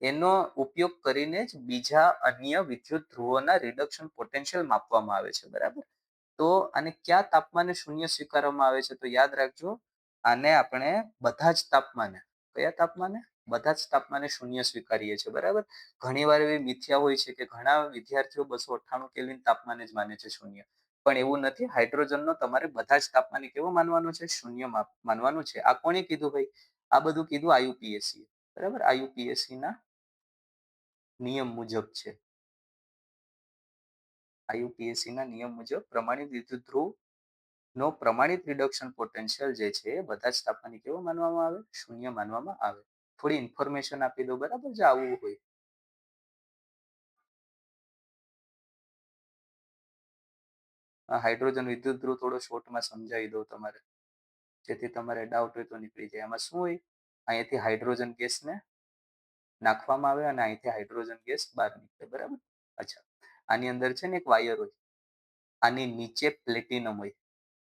એનો ઉપયોગ કરીને જ બીજા અન્ય વિદ્યુત ધ્રુવોના રિડક્શન પોટેન્શિયલ માપવામાં આવે છે. બરાબર. તો આને કયા તાપમાને શૂન્ય સ્વીકારવામાં આવે છે? તો યાદ રાખજો, આને આપણે બધા જ તાપમાને, કયા તાપમાને? બધા જ તાપમાને શૂન્ય સ્વીકારીએ છીએ. બરાબર. ઘણીવાર એવી મિથ્યા હોય છે કે ઘણા વિદ્યાર્થીઓ 298 કેલ્વિન તાપમાને જ માને છે શૂન્ય, પણ એવું નથી. હાઇડ્રોજનનો તમારે બધા જ તાપમાને કેવો માનવાનો છે? શૂન્ય માનવાનું છે. આ કોણે કીધું ભાઈ? આ બધું કીધું IUPAC. બરાબર. IUPAC ના નિયમ મુજબ છે. IUPAC ના નિયમ મુજબ પ્રમાણિત વિદ્યુત ધ્રુવ નો પ્રમાણિત રિડક્શન પોટેન્શિયલ જે છે બધા જ તાપમાને કેવો માનવામાં આવે? શૂન્ય માનવામાં આવે. થોડી ઇન્ફોર્મેશન આપી દો. બરાબર. જે આવવું હોય. હાઇડ્રોજન વિદ્યુત ધ્રુવ થોડો શોર્ટમાં સમજાવી દઉં તમારે, જેથી તમારે ડાઉટ હોય તો નીકળી જાય. આમાં શું હોય? અહીંયાથી હાઇડ્રોજન ગેસને નાખવામાં આવે અને અહીંથી હાઇડ્રોજન ગેસ બહાર નીકળે. બરાબર. અચ્છા, આની અંદર છે ને એક વાયર હોય, આની નીચે પ્લેટિનમ હોય,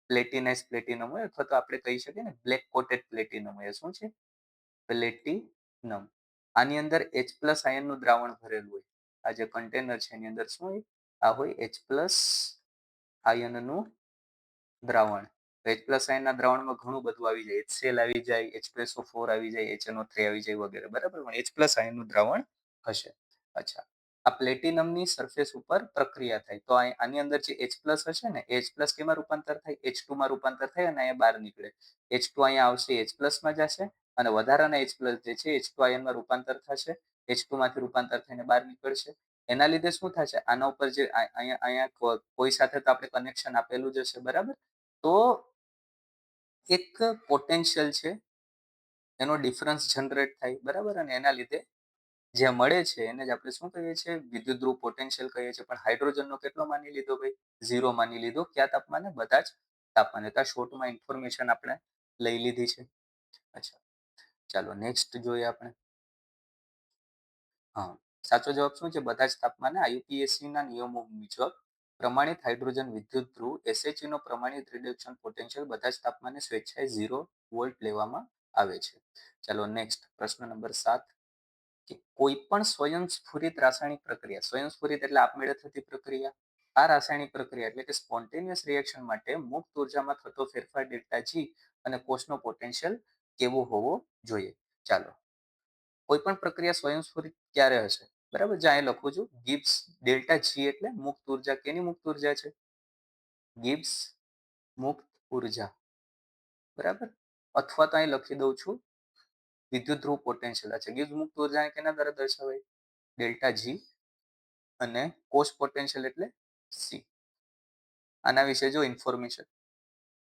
પ્લેટિનાઇઝ પ્લેટિનમ હોય, અથવા તો આપણે કહી શકીએ ને બ્લેક કોટેડ પ્લેટિનમ હોય. શું છે? પ્લેટિનમ. આની અંદર H પ્લસ આયનનું દ્રાવણ ભરેલું હોય. આ જે કન્ટેનર છે એની અંદર શું હોય? આ હોય H પ્લસ આયનનું દ્રાવણ. H પ્લસ આયનના દ્રાવણમાં ઘણું બધું આવી જાય. HCl આવી જાય, H2SO4 આવી જાય, HNO3 આવી જાય વગેરે. બરાબર. પણ H પ્લસ આયનનું દ્રાવણ હશે. અચ્છા, આ પ્લેટિનમની સરફેસ ઉપર પ્રક્રિયા થાય તો આની અંદર જે H પ્લસ હશે ને, H પ્લસ કેમાં રૂપાંતર થાય? H2 માં રૂપાંતર થાય અને અહીંયા બહાર નીકળે. H2 અહીંયા આવશે, H પ્લસમાં જશે અને વધારાના H પ્લસ જે છે H2 આયનમાં રૂપાંતર થશે. H2 માંથી રૂપાંતર થઈને બહાર નીકળશે. એના લીધે શું થશે? આના ઉપર જે અહીંયા કોઈ સાથે તો આપણે કનેક્શન આપેલું જ હશે. બરાબર. તો એક પોટેન્શિયલ છે એનો ડિફરન્સ જનરેટ થાય. બરાબર. અને એના લીધે જે મળે છે એને જ આપણે શું કહીએ છીએ? વિદ્યુત ધ્રુવ પોટેન્શિયલ કહીએ છીએ. પણ હાઇડ્રોજનનો કેટલો માની લીધો ભાઈ? 0 માની લીધો. કયા તાપમાને? બધા જ તાપમાને. તો શોર્ટમાં ઇન્ફોર્મેશન આપણે લઈ લીધી છે. અચ્છા, ચાલો નેક્સ્ટ જોઈએ આપણે. હા, સાચો જવાબ શું છે? બધા જ તાપમાને IUPAC ના નિયમો મુજબ પ્રમાણિત હાઇડ્રોજન વિદ્યુત ધ્રુવ SHE નો પ્રમાણિત રિડક્શન પોટેન્શિયલ બધા જ તાપમાને સ્વેચ્છાએ 0 વોલ્ટ લેવામાં આવે છે. ચાલો નેક્સ્ટ પ્રશ્ન નંબર 7. કે કોઈ પણ સ્વયંસ્ફુરિત રાસાયણિક પ્રક્રિયા, સ્વયંસ્ફુરિત એટલે આપમેળે થતી પ્રક્રિયા, આ રાસાયણિક પ્રક્રિયા એટલે કે સ્પોન્ટેનિયસ રિએક્શન માટે મુક્ત ઉર્જામાં થતો ફેરફાર ડેલ્ટા G અને કોષનો પોટેન્શિયલ કેવો હોવો જોઈએ. ચાલો, કોઈ પણ પ્રક્રિયા સ્વયંસ્ફુરિત ક્યારે હશે? બરાબર, જ્યાં અહીં લખું છું ગિબ્સ ડેલ્ટા જી એટલે મુક્ત ઉર્જા. કેની મુક્ત ઉર્જા છે? ગિબ્સ મુક્ત ઉર્જા. બરાબર, અથવા તો અહીં લખી દઉં છું વિદ્યુત ધ્રુવ પોટેન્શિયલ. છે ગિબ્સ મુક્ત ઉર્જાને કેના દ્વારા દર્શાવાય? Delta G. અને કોષ પોટેન્શિયલ એટલે સી. આના વિશે જો ઇન્ફોર્મેશન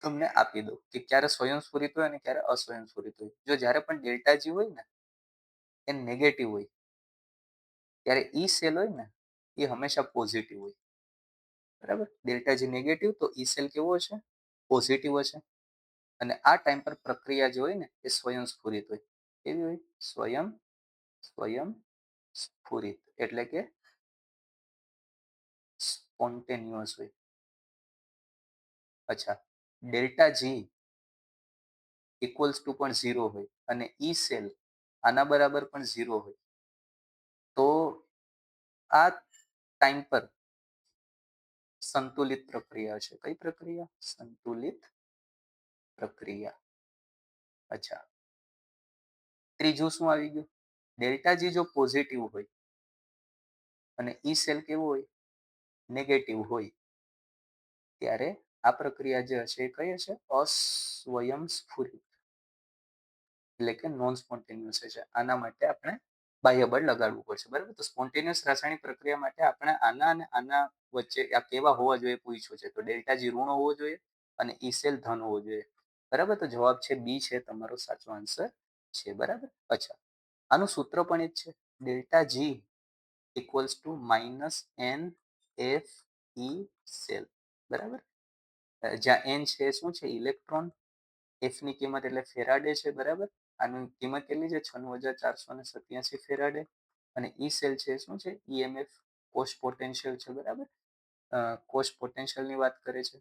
તમને આપી દઉં કે ક્યારે સ્વયંસ્ફુરિત હોય અને ક્યારે અસ્વયંસ્ફુરિત હોય. જો જ્યારે પણ ડેલ્ટા જી હોય ને એ નેગેટિવ હોય, ત્યારે ઈ સેલ હોય ને એ હંમેશા પોઝિટિવ હોય. બરાબર, ડેલ્ટા જી નેગેટિવ તો ઈ સેલ કેવો હશે? પોઝિટિવ હશે. અને આ ટાઈમ પર પ્રક્રિયા જે હોય ને એ સ્વયંસ્ફુરિત હોય. કેવી હોય? સ્વયંસ્ફુરિત એટલે કે સ્પોન્ટેનિયસ હોય. અચ્છા, ડેલ્ટા જી ઇક્વલ્સ ટુ પણ 0 હોય અને ઈ સેલ આના બરાબર પણ 0 હોય, તો આ ટાઈમ પર સંતુલિત પ્રક્રિયા છે. કઈ પ્રક્રિયા? સંતુલિત પ્રક્રિયા. અચ્છા, ત્રીજું શું આવી ગયું? ડેલ્ટા જી જો પોઝિટિવ હોય અને ઈ સેલ કેવો હોય? નેગેટિવ હોય, ત્યારે આ પ્રક્રિયા જે હશે એ કઈ હશે? અસ્વયંસ્ફુરિત એટલે કે નોન સ્પોન્ટેનિયસ છે. આના માટે આપણે બાહ્ય બળ લગાડવું પડશે. બરાબર, તો સ્પોન્ટેનિયસ રાસાયણિક પ્રક્રિયા માટે આપણે આના અને આના વચ્ચે આ કેવા હોવા જોઈએ પૂછ્યું છે. તો ડેલ્ટા જી ઋણ હોવો જોઈએ અને ઈ સેલ ધન હોવો જોઈએ. બરાબર, તો જવાબ છે બી છે તમારો સાચો આન્સર છે. બરાબર, અચ્છા, આનું સૂત્ર પણ એ જ છે. Delta G equals to minus N F E cell. બરાબર, જ્યાં એન છે શું છે? ઇલેક્ટ્રોન. એફ ની કિંમત એટલે ફેરાડે છે. બરાબર, આની કિંમત કેટલી છે? 96,487 ફેરાડે. અને ઈ સેલ છે શું છે? ઈએમએફ કોષ પોટેન્શિયલ છે. બરાબર, કોષ પોટેન્શિયલની વાત કરે છે.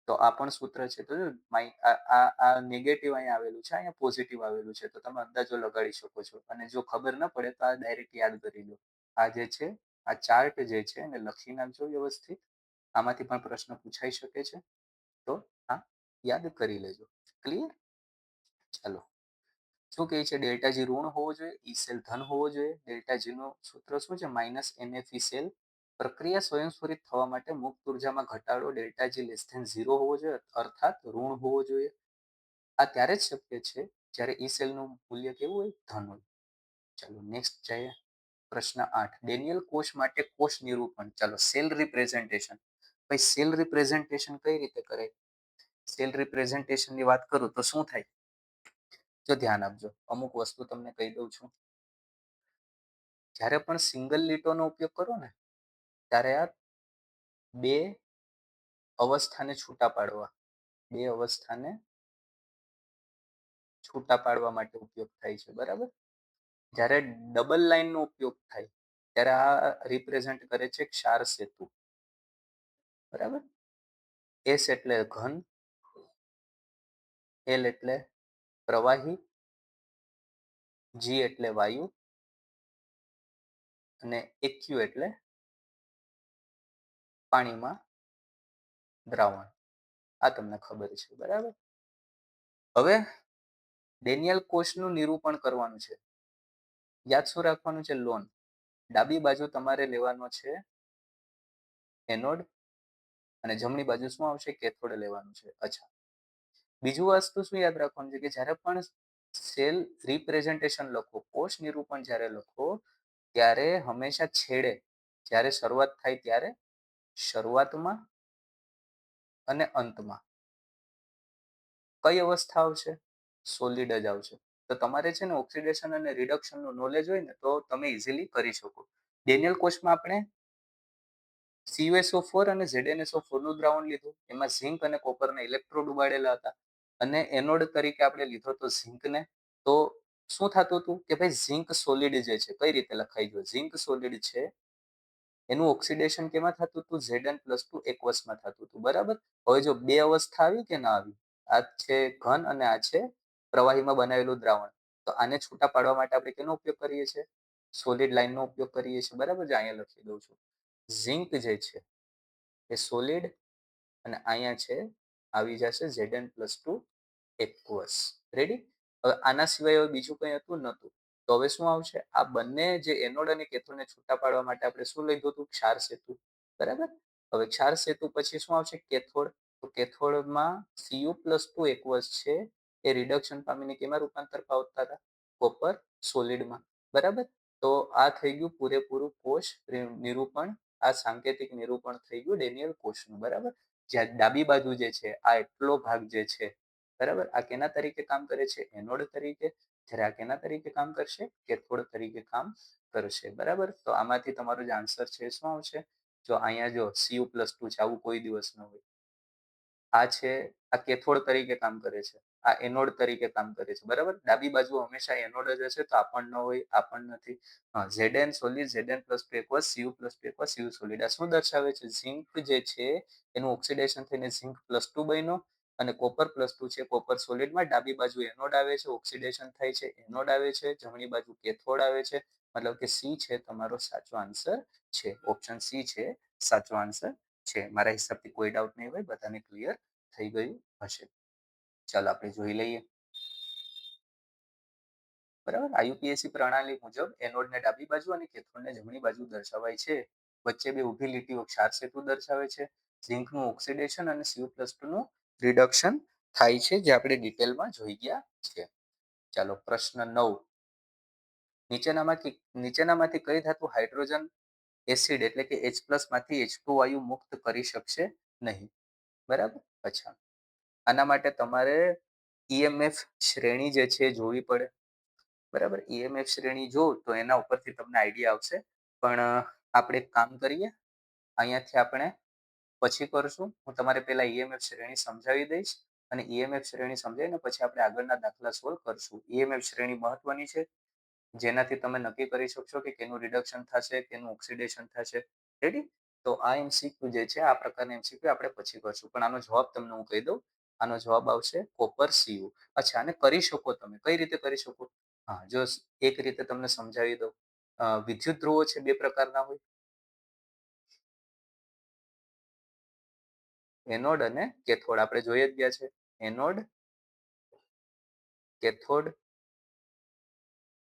તો આ પણ સૂત્ર છે. તો આ નેગેટિવ અહીંયા આવેલું છે, અહીંયા પોઝિટિવ આવેલું છે. તો તમે અંદાજો લગાડી શકો છો. અને જો ખબર ન પડે તો આ ડાયરેક્ટ યાદ કરી લો. આ જે છે આ ચાર્ટ જે છે એને લખી નાખજો વ્યવસ્થિત. આમાંથી પણ પ્રશ્ન પૂછાઈ શકે છે. તો આ યાદ કરી લેજો. ક્લિયર? ચાલો, શું કહે છે? ડેલ્ટા જી ઋણ હોવો જોઈએ, ઈ સેલ ધન હોવો જોઈએ. ડેલ્ટા જી નું સૂત્ર શું છે? માઇનસ એનએફ ઈ સેલ. પ્રક્રિયા સ્વયંસ્ફુરિત થવા માટે મુક્ત ઉર્જામાં ઘટાડો ડેલ્ટા જી લેસ ધેન 0 હોવો જોઈએ, અર્થાત ઋણ હોવો જોઈએ. આ ત્યારે જ શક્ય છે જ્યારે ઈ સેલનું મૂલ્ય કેવું હોય? ધન હોય. ચાલો નેક્સ્ટ જઈએ. પ્રશ્ન 8. ડેનિયલ કોષ માટે કોષ નિરૂપણ. ચાલો, સેલ રિપ્રેઝન્ટેશન. ભાઈ, સેલ રિપ્રેઝન્ટેશન કઈ રીતે કરાય? સેલ રિપ્રેઝન્ટેશન ની વાત કરું તો શું થાય? જો ધ્યાન આપજો, અમુક વસ્તુ તમને કહી દઉં છું. જ્યારે પણ સિંગલ લીટોનો ઉપયોગ કરો ને ત્યારે આ બે અવસ્થાને છૂટા પાડવા, બે અવસ્થાને છૂટા પાડવા માટે ઉપયોગ થાય છે. બરાબર, જ્યારે ડબલ લાઈનનો ઉપયોગ થાય ત્યારે આ રિપ્રેઝન્ટ કરે છે ક્ષાર સેતુ. બરાબર, એસ એટલે ઘન, એલ એટલે પ્રવાહી, જી એટલે વાયુ અને એક્યુ એટલે પાણીમાં દ્રાવણ. આ તમને ખબર છે. બરાબર, હવે ડેનિયલ કોષનું નિરૂપણ કરવાનું છે. યાદ શું રાખવાનું છે? લોન. ડાબી બાજુ તમારે લેવાનો છે એનોડ અને જમણી બાજુ શું આવશે? કેથોડ લેવાનું છે. અચ્છા, બીજું વસ્તુ શું યાદ રાખવાનું છે કે જ્યારે પણ સેલ રિપ્રેઝન્ટેશન લખો, કોષ નિરૂપણ જ્યારે લખો ત્યારે હંમેશા છેડે, જ્યારે શરૂઆત થાય ત્યારે શરૂઆતમાં અને અંતમાં કઈ અવસ્થા આવશે? સોલિડ જ આવશે. તો તમારે છે ને ઓક્સિડેશન અને રિડક્શનનું નોલેજ હોય ને તો તમે ઇઝીલી કરી શકો. ડેનિયલ કોષમાં આપણે CuSO4 અને ZnSO4 નું દ્રાવણ લીધું. એમાં ઝિંક અને કોપરના ઇલેક્ટ્રોડ ઉબાડેલા હતા અને એનોડ તરીકે આપણે લીધો તો ઝિંકને. તો શું થતું હતું કે ભાઈ ઝિંક સોલિડ જે છે, કઈ રીતે લખાઈ ગયો? ઝિંક સોલિડ છે એનું ઓક્સિડેશન કેમાં થતું હતું? Zn+2 એક્વસમાં થતું હતું. બરાબર, હવે જો બે અવસ્થા આવી કે ના આવી? આ છે ઘન અને આ છે પ્રવાહીમાં બનાવેલું દ્રાવણ. તો આને છૂટા પાડવા માટે આપણે કેનો ઉપયોગ કરીએ છીએ? સોલિડ લાઈનનો ઉપયોગ કરીએ છીએ. બરાબર, જે અહીંયા લખી દઉં છું. ઝિંક જે છે એ સોલિડ અને અહીંયા છે આવી જશે Zn+2 એક્વસ. રેડી? હવે આના સિવાય હવે બીજું કંઈ હતું નહોતું. તો હવે શું આવશે? આ બંને જે એનોડ અને કેથોડને છૂટા પાડવા માટે આપણે શું લીધું હતું? ક્ષાર સેતુ. બરાબર? હવે ક્ષાર સેતુ પછી શું આવશે? કેથોડ. તો કેથોડમાં Cu+2 એક્વસ છે એ રિડક્શન પામીને કેમાં રૂપાંતર પામતા હતા? કોપર સોલિડમાં. બરાબર? તો આ થઈ ગયું પૂરેપૂરું કોષ નિરૂપણ. આ સાંકેતિક નિરૂપણ થઈ ગયું ડેનિયલ કોષનું. બરાબર? જ્યાં ડાબી બાજુ જે છે આ એટલો ભાગ જે છે, બરાબર, આ કેના તરીકે કામ કરે છે? એનોડ તરીકે. જ્યારે આ કેના તરીકે કામ કરશે? કેથોડ તરીકે કામ કરશે. બરાબર? તો આમાંથી તમારો જે આન્સર છે શું આવશે? જો અહીંયા જો Cu+2 છે, આવું કોઈ દિવસ ન હોય. આ છે, આ કેથોડ તરીકે કામ કરે છે, આ એનોડ તરીકે કામ કરે છે. બરાબર? ડાબી બાજુ હંમેશા એનોડ જ હશે, તો આ પણ ન હોય, આ પણ નથી. હા, Zn solid, Zn+2 aqueous, Cu+2 aqueous, Cu solid. આ શું દર્શાવે છે? ઝિંક જે છે એનું ઓક્સિડેશન થઈને ઝિંક+2 બન્યો અને કોપર+2 છે, કોપર સોલિડમાં ડાબી બાજુ એનોડ આવે છે, ઓક્સિડેશન થાય છે, એનોડ આવે છે, જમણી બાજુ કેથોડ આવે છે. મતલબ કે સી છે તમારો સાચો આન્સર છે. ઓપ્શન સી છે સાચો આન્સર છે. મારા હિસાબથી કોઈ ડાઉટ નહીં હોય, બધાને ક્લિયર થઈ ગયું હશે. ચાલો આપણે જોઈ લઈએ. બરાબર, આઈયુપીએસસી પ્રણાલી મુજબ એનોડને ડાબી બાજુ અને કેથોડને જમણી બાજુ દર્શાવાય છે. વચ્ચે બે ઊભી લીટીઓ ક્ષાર સેતુ દર્શાવે છે. ઝિંકનું ઓક્સિડેશન અને Cu+2 નું રિડક્શન થાય છે, જે આપણે ડિટેલમાં જોઈ ગયા છે. ચાલો પ્રશ્ન 9. નીચેનામાંથી કઈ ધાતુ હાઇડ્રોજન એસિડ એટલે કે H+ માંથી H2 વાયુ મુક્ત કરી શકશે નહીં? બરાબર. અચ્છા, આના માટે તમારે ઈએમએફ શ્રેણી જે છે જોવી પડે. બરાબર, ઈએમએફ શ્રેણી જો તો એના ઉપરથી તમને આઈડિયા આવશે. પણ આપણે એક કામ કરીએ, અહીંયાથી આપણે પછી કરશું. હું તમારે પહેલા ઈએમએફ શ્રેણી સમજાવી દઈશ અને ઈએમએફ શ્રેણી સમજાવીને પછી આપણે આગળના દાખલા સોલ્વ કરશું. ઈએમએફ શ્રેણી મહત્વની છે, જેનાથી તમે નક્કી કરી શકશો કે કેનું રિડક્શન થશે, કેનું ઓક્સિડેશન થશે. રેડી? તો આ એમસીક્યુ જે છે, આ પ્રકારના એમસીક્યુ આપણે પછી કરશું. પણ આનો જવાબ તમને હું કહી દઉં. આનો જવાબ આવશે કોપર સીયુ. અચ્છા, આને કરી શકો તમે. કઈ રીતે કરી શકો? હા, જો એક રીતે તમને સમજાવી દઉં. વિદ્યુત ધ્રુવો છે બે પ્રકારના હોય, એનોડ અને કેથોડ. આપણે જોઈ જ ગયા છે, એનોડ, કેથોડ.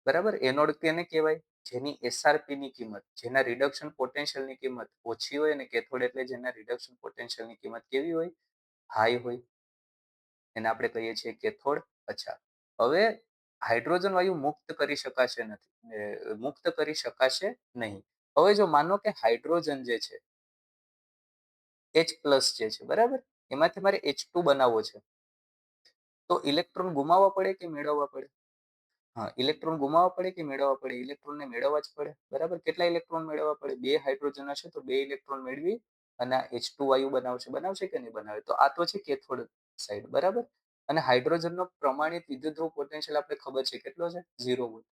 બરાબર, એનોડ કેને કહેવાય? જેની એસઆરપી ની કિંમત, જેના રિડક્શન પોટેન્શિયલ ની કિંમત ઓછી હોય, અને કેથોડ એટલે જેના રિડક્શન પોટેન્શિયલ ની કિંમત કેવી હોય? હાઈ હોય. એને આપણે કહીએ છીએ કેથોડ. અચ્છા, હવે હાઇડ્રોજન વાયુ મુક્ત કરી શકાશે નથી, મુક્ત કરી શકાશે નહીં. હવે જો માનો કે હાઇડ્રોજન જે છે H+ જે છે, બરાબર, એમાંથી મારે H2 બનાવવો છે. તો ઇલેક્ટ્રોન ગુમાવવા પડે કે મેળવવા પડે? હા, ઇલેક્ટ્રોન ગુમાવવા પડે કે મેળવવા પડે? ઇલેક્ટ્રોનને મેળવવા જ પડે. બરાબર, કેટલા ઇલેક્ટ્રોન મેળવવા પડે? 2 હાઇડ્રોજન હશે તો 2 ઇલેક્ટ્રોન મેળવી અને H2 વાયુ બનાવશે. બનાવશે કે નહીં બનાવે? તો આ તો છે કેથોડ સાઈડ. બરાબર, અને હાઇડ્રોજનનો પ્રમાણિત વિદ્યુતધ્રુવ પોટેન્શિયલ આપણે ખબર છે કેટલો છે? 0 વોલ્ટ.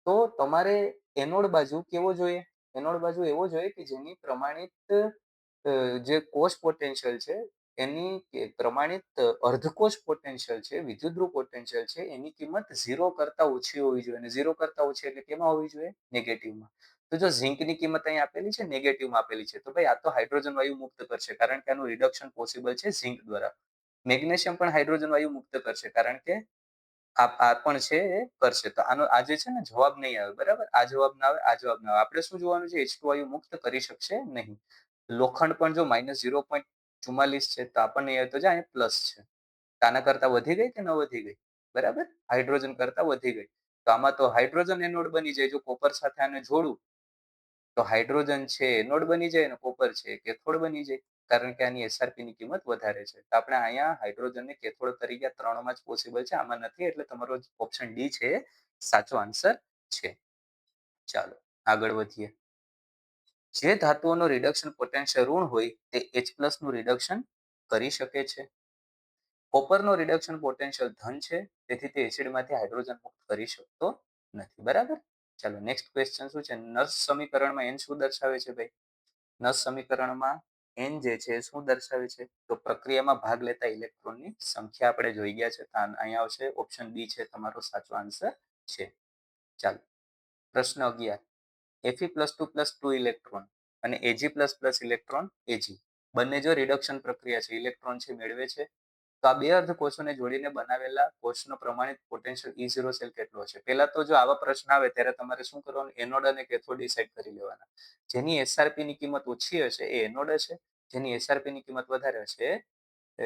તો તમારે એનોડ બાજુ કેવો જોઈએ? એનોડ બાજુ એવો જોઈએ કે જેની પ્રમાણિત જે કોષ પોટેન્શિયલ છે એની પ્રમાણિત અર્ધકોષ પોટેન્શિયલ છે, વિદ્યુતધ્રુવ પોટેન્શિયલ છે, એની કિંમત 0 કરતા ઓછી હોવી જોઈએ. અને 0 કરતા ઓછી એટલે કેમાં હોવી જોઈએ? નેગેટિવમાં. તો જો ઝિંકની કિંમત અહીં આપેલી છે, નેગેટિવમાં આપેલી છે, તો ભાઈ આ તો હાઇડ્રોજન વાયુ મુક્ત કરશે, કારણ કે આનું રિડક્શન પોસિબલ છે ઝિંક દ્વારા. મેગ્નેશિયમ પણ હાઇડ્રોજન વાયુ મુક્ત કરશે, કારણ કે આ પણ છે એ કરશે. તો આનો આ જે છે ને જવાબ નહીં આવે. બરાબર, આ જવાબ ના આવે, આ જવાબ ના આવે. આપણે શું જોવાનું છે? H2 વાયુ મુક્ત કરી શકશે નહીં. લોખંડ પણ જો -0.44 છે તો આ પણ નહીં આવે, તો જાય પ્લસ છે. આના કરતા વધી ગઈ કે ન વધી ગઈ? બરાબર, હાઇડ્રોજન કરતા વધી ગઈ. તો આમાં તો હાઇડ્રોજન એનોડ બની જાય. જો કોપર સાથે આને જોડું તો હાઇડ્રોજન છે એનોડ બની જાય અને કોપર છે કેથોડ બની જાય, કારણ કે આની એસઆરપી ની કિંમત વધારે છે. તો આપણે અહીંયા હાઇડ્રોજનને કેથોડ તરીકે ત્રણમાં જ પોસિબલ છે, આમાં નથી. એટલે તમારો ઓપ્શન ડી છે સાચો આન્સર છે. ચાલો આગળ વધીએ. જે ધાતુઓનો રિડક્શન પોટેન્શિયલ ઋણ હોય તે H+ નું રિડક્શન કરી શકે છે. કોપરનો રિડક્શન પોટેન્શિયલ ધન છે, તેથી તે એસિડમાંથી હાઇડ્રોજન મુક્ત કરી શકતો નથી. બરાબર, ચાલો નેક્સ્ટ ક્વેશ્ચન શું છે? નર્સ સમીકરણમાં એન શું દર્શાવે છે ભાઈ? નર્સ સમીકરણમાં એન જે છે શું દર્શાવે છે? તો પ્રક્રિયામાં ભાગ લેતા ઇલેક્ટ્રોનની સંખ્યા આપણે જોઈ ગયા છે. અહીંયા આવશે ઓપ્શન બી છે તમારો સાચો આન્સર છે. ચાલો પ્રશ્ન 11. Fe+2+2 ઇલેક્ટ્રોન અને Ag++ ઇલેક્ટ્રોન Ag બંને જો રિડક્શન પ્રક્રિયા છે, ઇલેક્ટ્રોન છે મેળવે છે. તો આ બે અર્ધકોષોને જોડીને બનાવેલા કોષનો પ્રમાણિત પોટેન્શિયલ E0 સેલ કેટલો છે? પહેલા તો જો આવા પ્રશ્ન આવે ત્યારે તમારે શું કરવાનું? એનોડ અને કેથોડ ડિસાઇડ કરી લેવાના. જેની SRP ની કિંમત ઓછી હશે એ એનોડ હશે, જેની SRP ની કિંમત વધારે હશે એ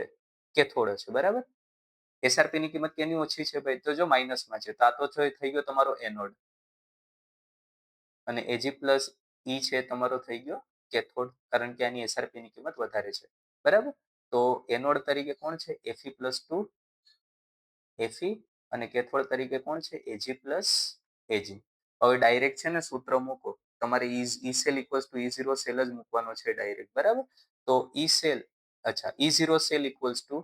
કેથોડ હશે. બરાબર? SRP ની કિંમત કેની ઓછી છે ભાઈ? તો જો માઇનસમાં છે તો આ તો થઈ ગયો તમારો એનોડ અને Ag+E છે તમારો થઈ ગયો કેથોડ, કારણ કે આની SRP ની કિંમત વધારે છે. બરાબર? તો એનોડ તરીકે કોણ છે? Fe+2 Fe અને કેથોડ તરીકે કોણ છે? Ag+Ag. હવે ડાયરેક્ટ છે ને સૂત્ર મૂકો. તમારે E cell equals to E0 cell જ મૂકવાનો છે ડાયરેક્ટ. બરાબર? તો E0 cell equals to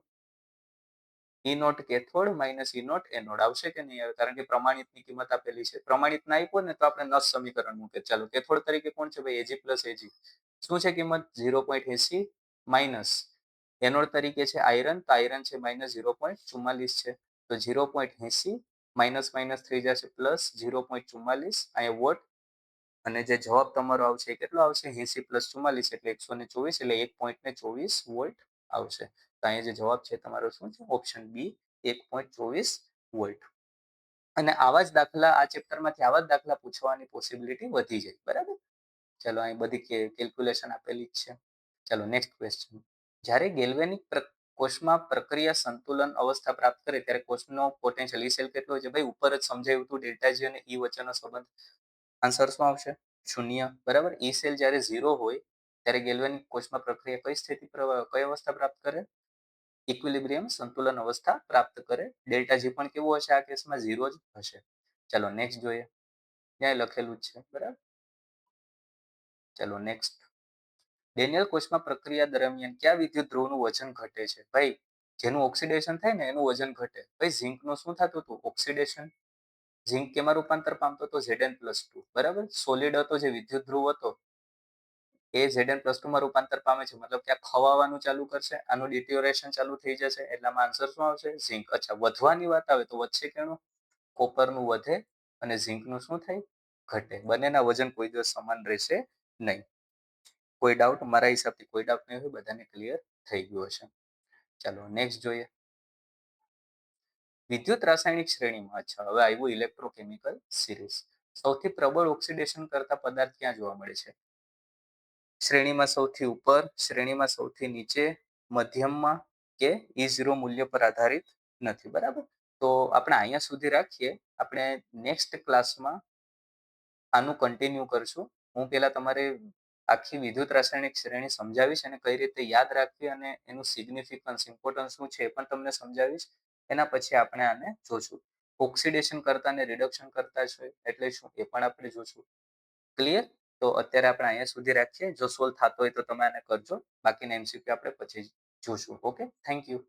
E nought cathode minus E nought anode. આવશે કે નહીં આવે? કારણ કે પ્રમાણિતની કિંમત આપેલી છે. પ્રમાણિત ના આપ્યો ને તો આપણે નસ સમીકરણ મૂકે. ચાલો કેથોડ તરીકે કોણ છે ભાઈ? Ag+Ag. શું છે કિંમત? 0.80 માઇનસ એનોડ તરીકે છે આયરન, તો આયરન છે -0.44 છે. તો 0.80 માઇનસ માઇનસ થઈ જશે પ્લસ 0.44 અહીંયા વોટ, અને જે જવાબ તમારો આવશે એ કેટલો આવશે? 80+44 એટલે 124 એટલે 1.24 વોલ્ટ આવશે. તો અહીંયા જે જવાબ છે તમારો શું છે? Option B 1.24 volt. અને આવા જ દાખલા આ ચેપ્ટરમાંથી આવા જ દાખલા પૂછવાની પોસિબિલિટી વધી જાય. બરાબર? ચલો અહીં બધી કેલ્ક્યુલેશન આપેલી જ છે. ચલો નેક્સ્ટ ક્વેશ્ચન. જ્યારે ગેલ્વેનિક કોષમાં પ્રક્રિયા સંતુલન અવસ્થા પ્રાપ્ત કરે ત્યારે કોષનો પોટેન્શિયલ E સેલ કેટલો હોય છે? ભાઈ ઉપર જ સમજાવ્યું હતું ડેલ્ટા G અને E વચ્ચેનો સંબંધ. આન્સર શું આવશે? 0. બરાબર? E સેલ જ્યારે 0 હોય ત્યારે ગેલ્વેનિક કોષમાં પ્રક્રિયા કઈ સ્થિતિ કઈ અવસ્થા પ્રાપ્ત કરે? ઇક્વિલિબ્રિયમ સંતુલન અવસ્થા પ્રાપ્ત કરે. ડેલ્ટા G પણ કેવું હશે? આ કેસમાં 0 જ હશે. ચલો નેક્સ્ટ જોઈએ. ત્યાં લખેલું જ છે. બરાબર? ચલો નેક્સ્ટ. ડેનિયલ કોષમાં પ્રક્રિયા દરમિયાન કયા વિદ્યુત ધ્રુવનું વજન ઘટે છે? ભાઈ જેનું ઓક્સિડેશન થાય ને એનું વજન ઘટે. ભાઈ ઝિંકનું શું થતું હતું? ઓક્સિડેશન. ઝિંક કેમાં રૂપાંતર પામતો હતો? Zn+2. બરાબર? સોલિડ હતો જે વિદ્યુત ધ્રુવ હતો એ Zn+2 માં રૂપાંતર પામે છે, મતલબ કે આ ખવાવાનું ચાલુ કરશે, આનું ડિટોરેશન ચાલુ થઈ જશે, એટલામાં આન્સર શું આવશે? ઝિંક. અચ્છા વધવાની વાત આવે તો વધશે કેનું? કોપરનું વધે અને ઝિંકનું શું થાય? ઘટે. બંનેના વજન કોઈ દિવસ સમાન રહેશે નહીં. કોઈ ડાઉટ? મારા હિસાબથી કોઈ ડાઉટ નહીં હોય, બધાને ક્લિયર થઈ ગયું હશે. ચાલો નેક્સ્ટ જોઈએ. વિદ્યુત રાસાયણિક શ્રેણીમાં અચ્છા હવે આવ્યું ઇલેક્ટ્રોકેમિકલ સિરીઝ. સૌથી પ્રબળ ઓક્સિડેશન કરતા પદાર્થ ક્યાં જોવા મળે છે? શ્રેણીમાં સૌથી ઉપર, શ્રેણીમાં સૌથી નીચે, મધ્યમમાં કે E0 મૂલ્ય પર આધારિત નથી. બરાબર? તો આપણે અહીંયા સુધી રાખીએ. આપણે નેક્સ્ટ ક્લાસમાં આનું કન્ટિન્યુ કરશું. હું પહેલા તમારે આખી વિદ્યુત રાસાયણિક શ્રેણી સમજાવીશ અને કઈ રીતે યાદ રાખવી અને એનું સિગ્નિફિકન્સ ઇમ્પોર્ટન્સ શું છે એ પણ તમને સમજાવીશ. એના પછી આપણે આને જોશું. ઓક્સિડેશન કરતા અને રિડક્શન કરતા છે એટલે શું એ પણ આપણે જોશું. ક્લિયર? તો અત્યારે આપણે અહીંયા સુધી રાખીએ. જો સોલ્વ થતો હોય તો તમે આને કરજો. બાકીના MCQ આપણે પછી જોશું. Okay, thank you.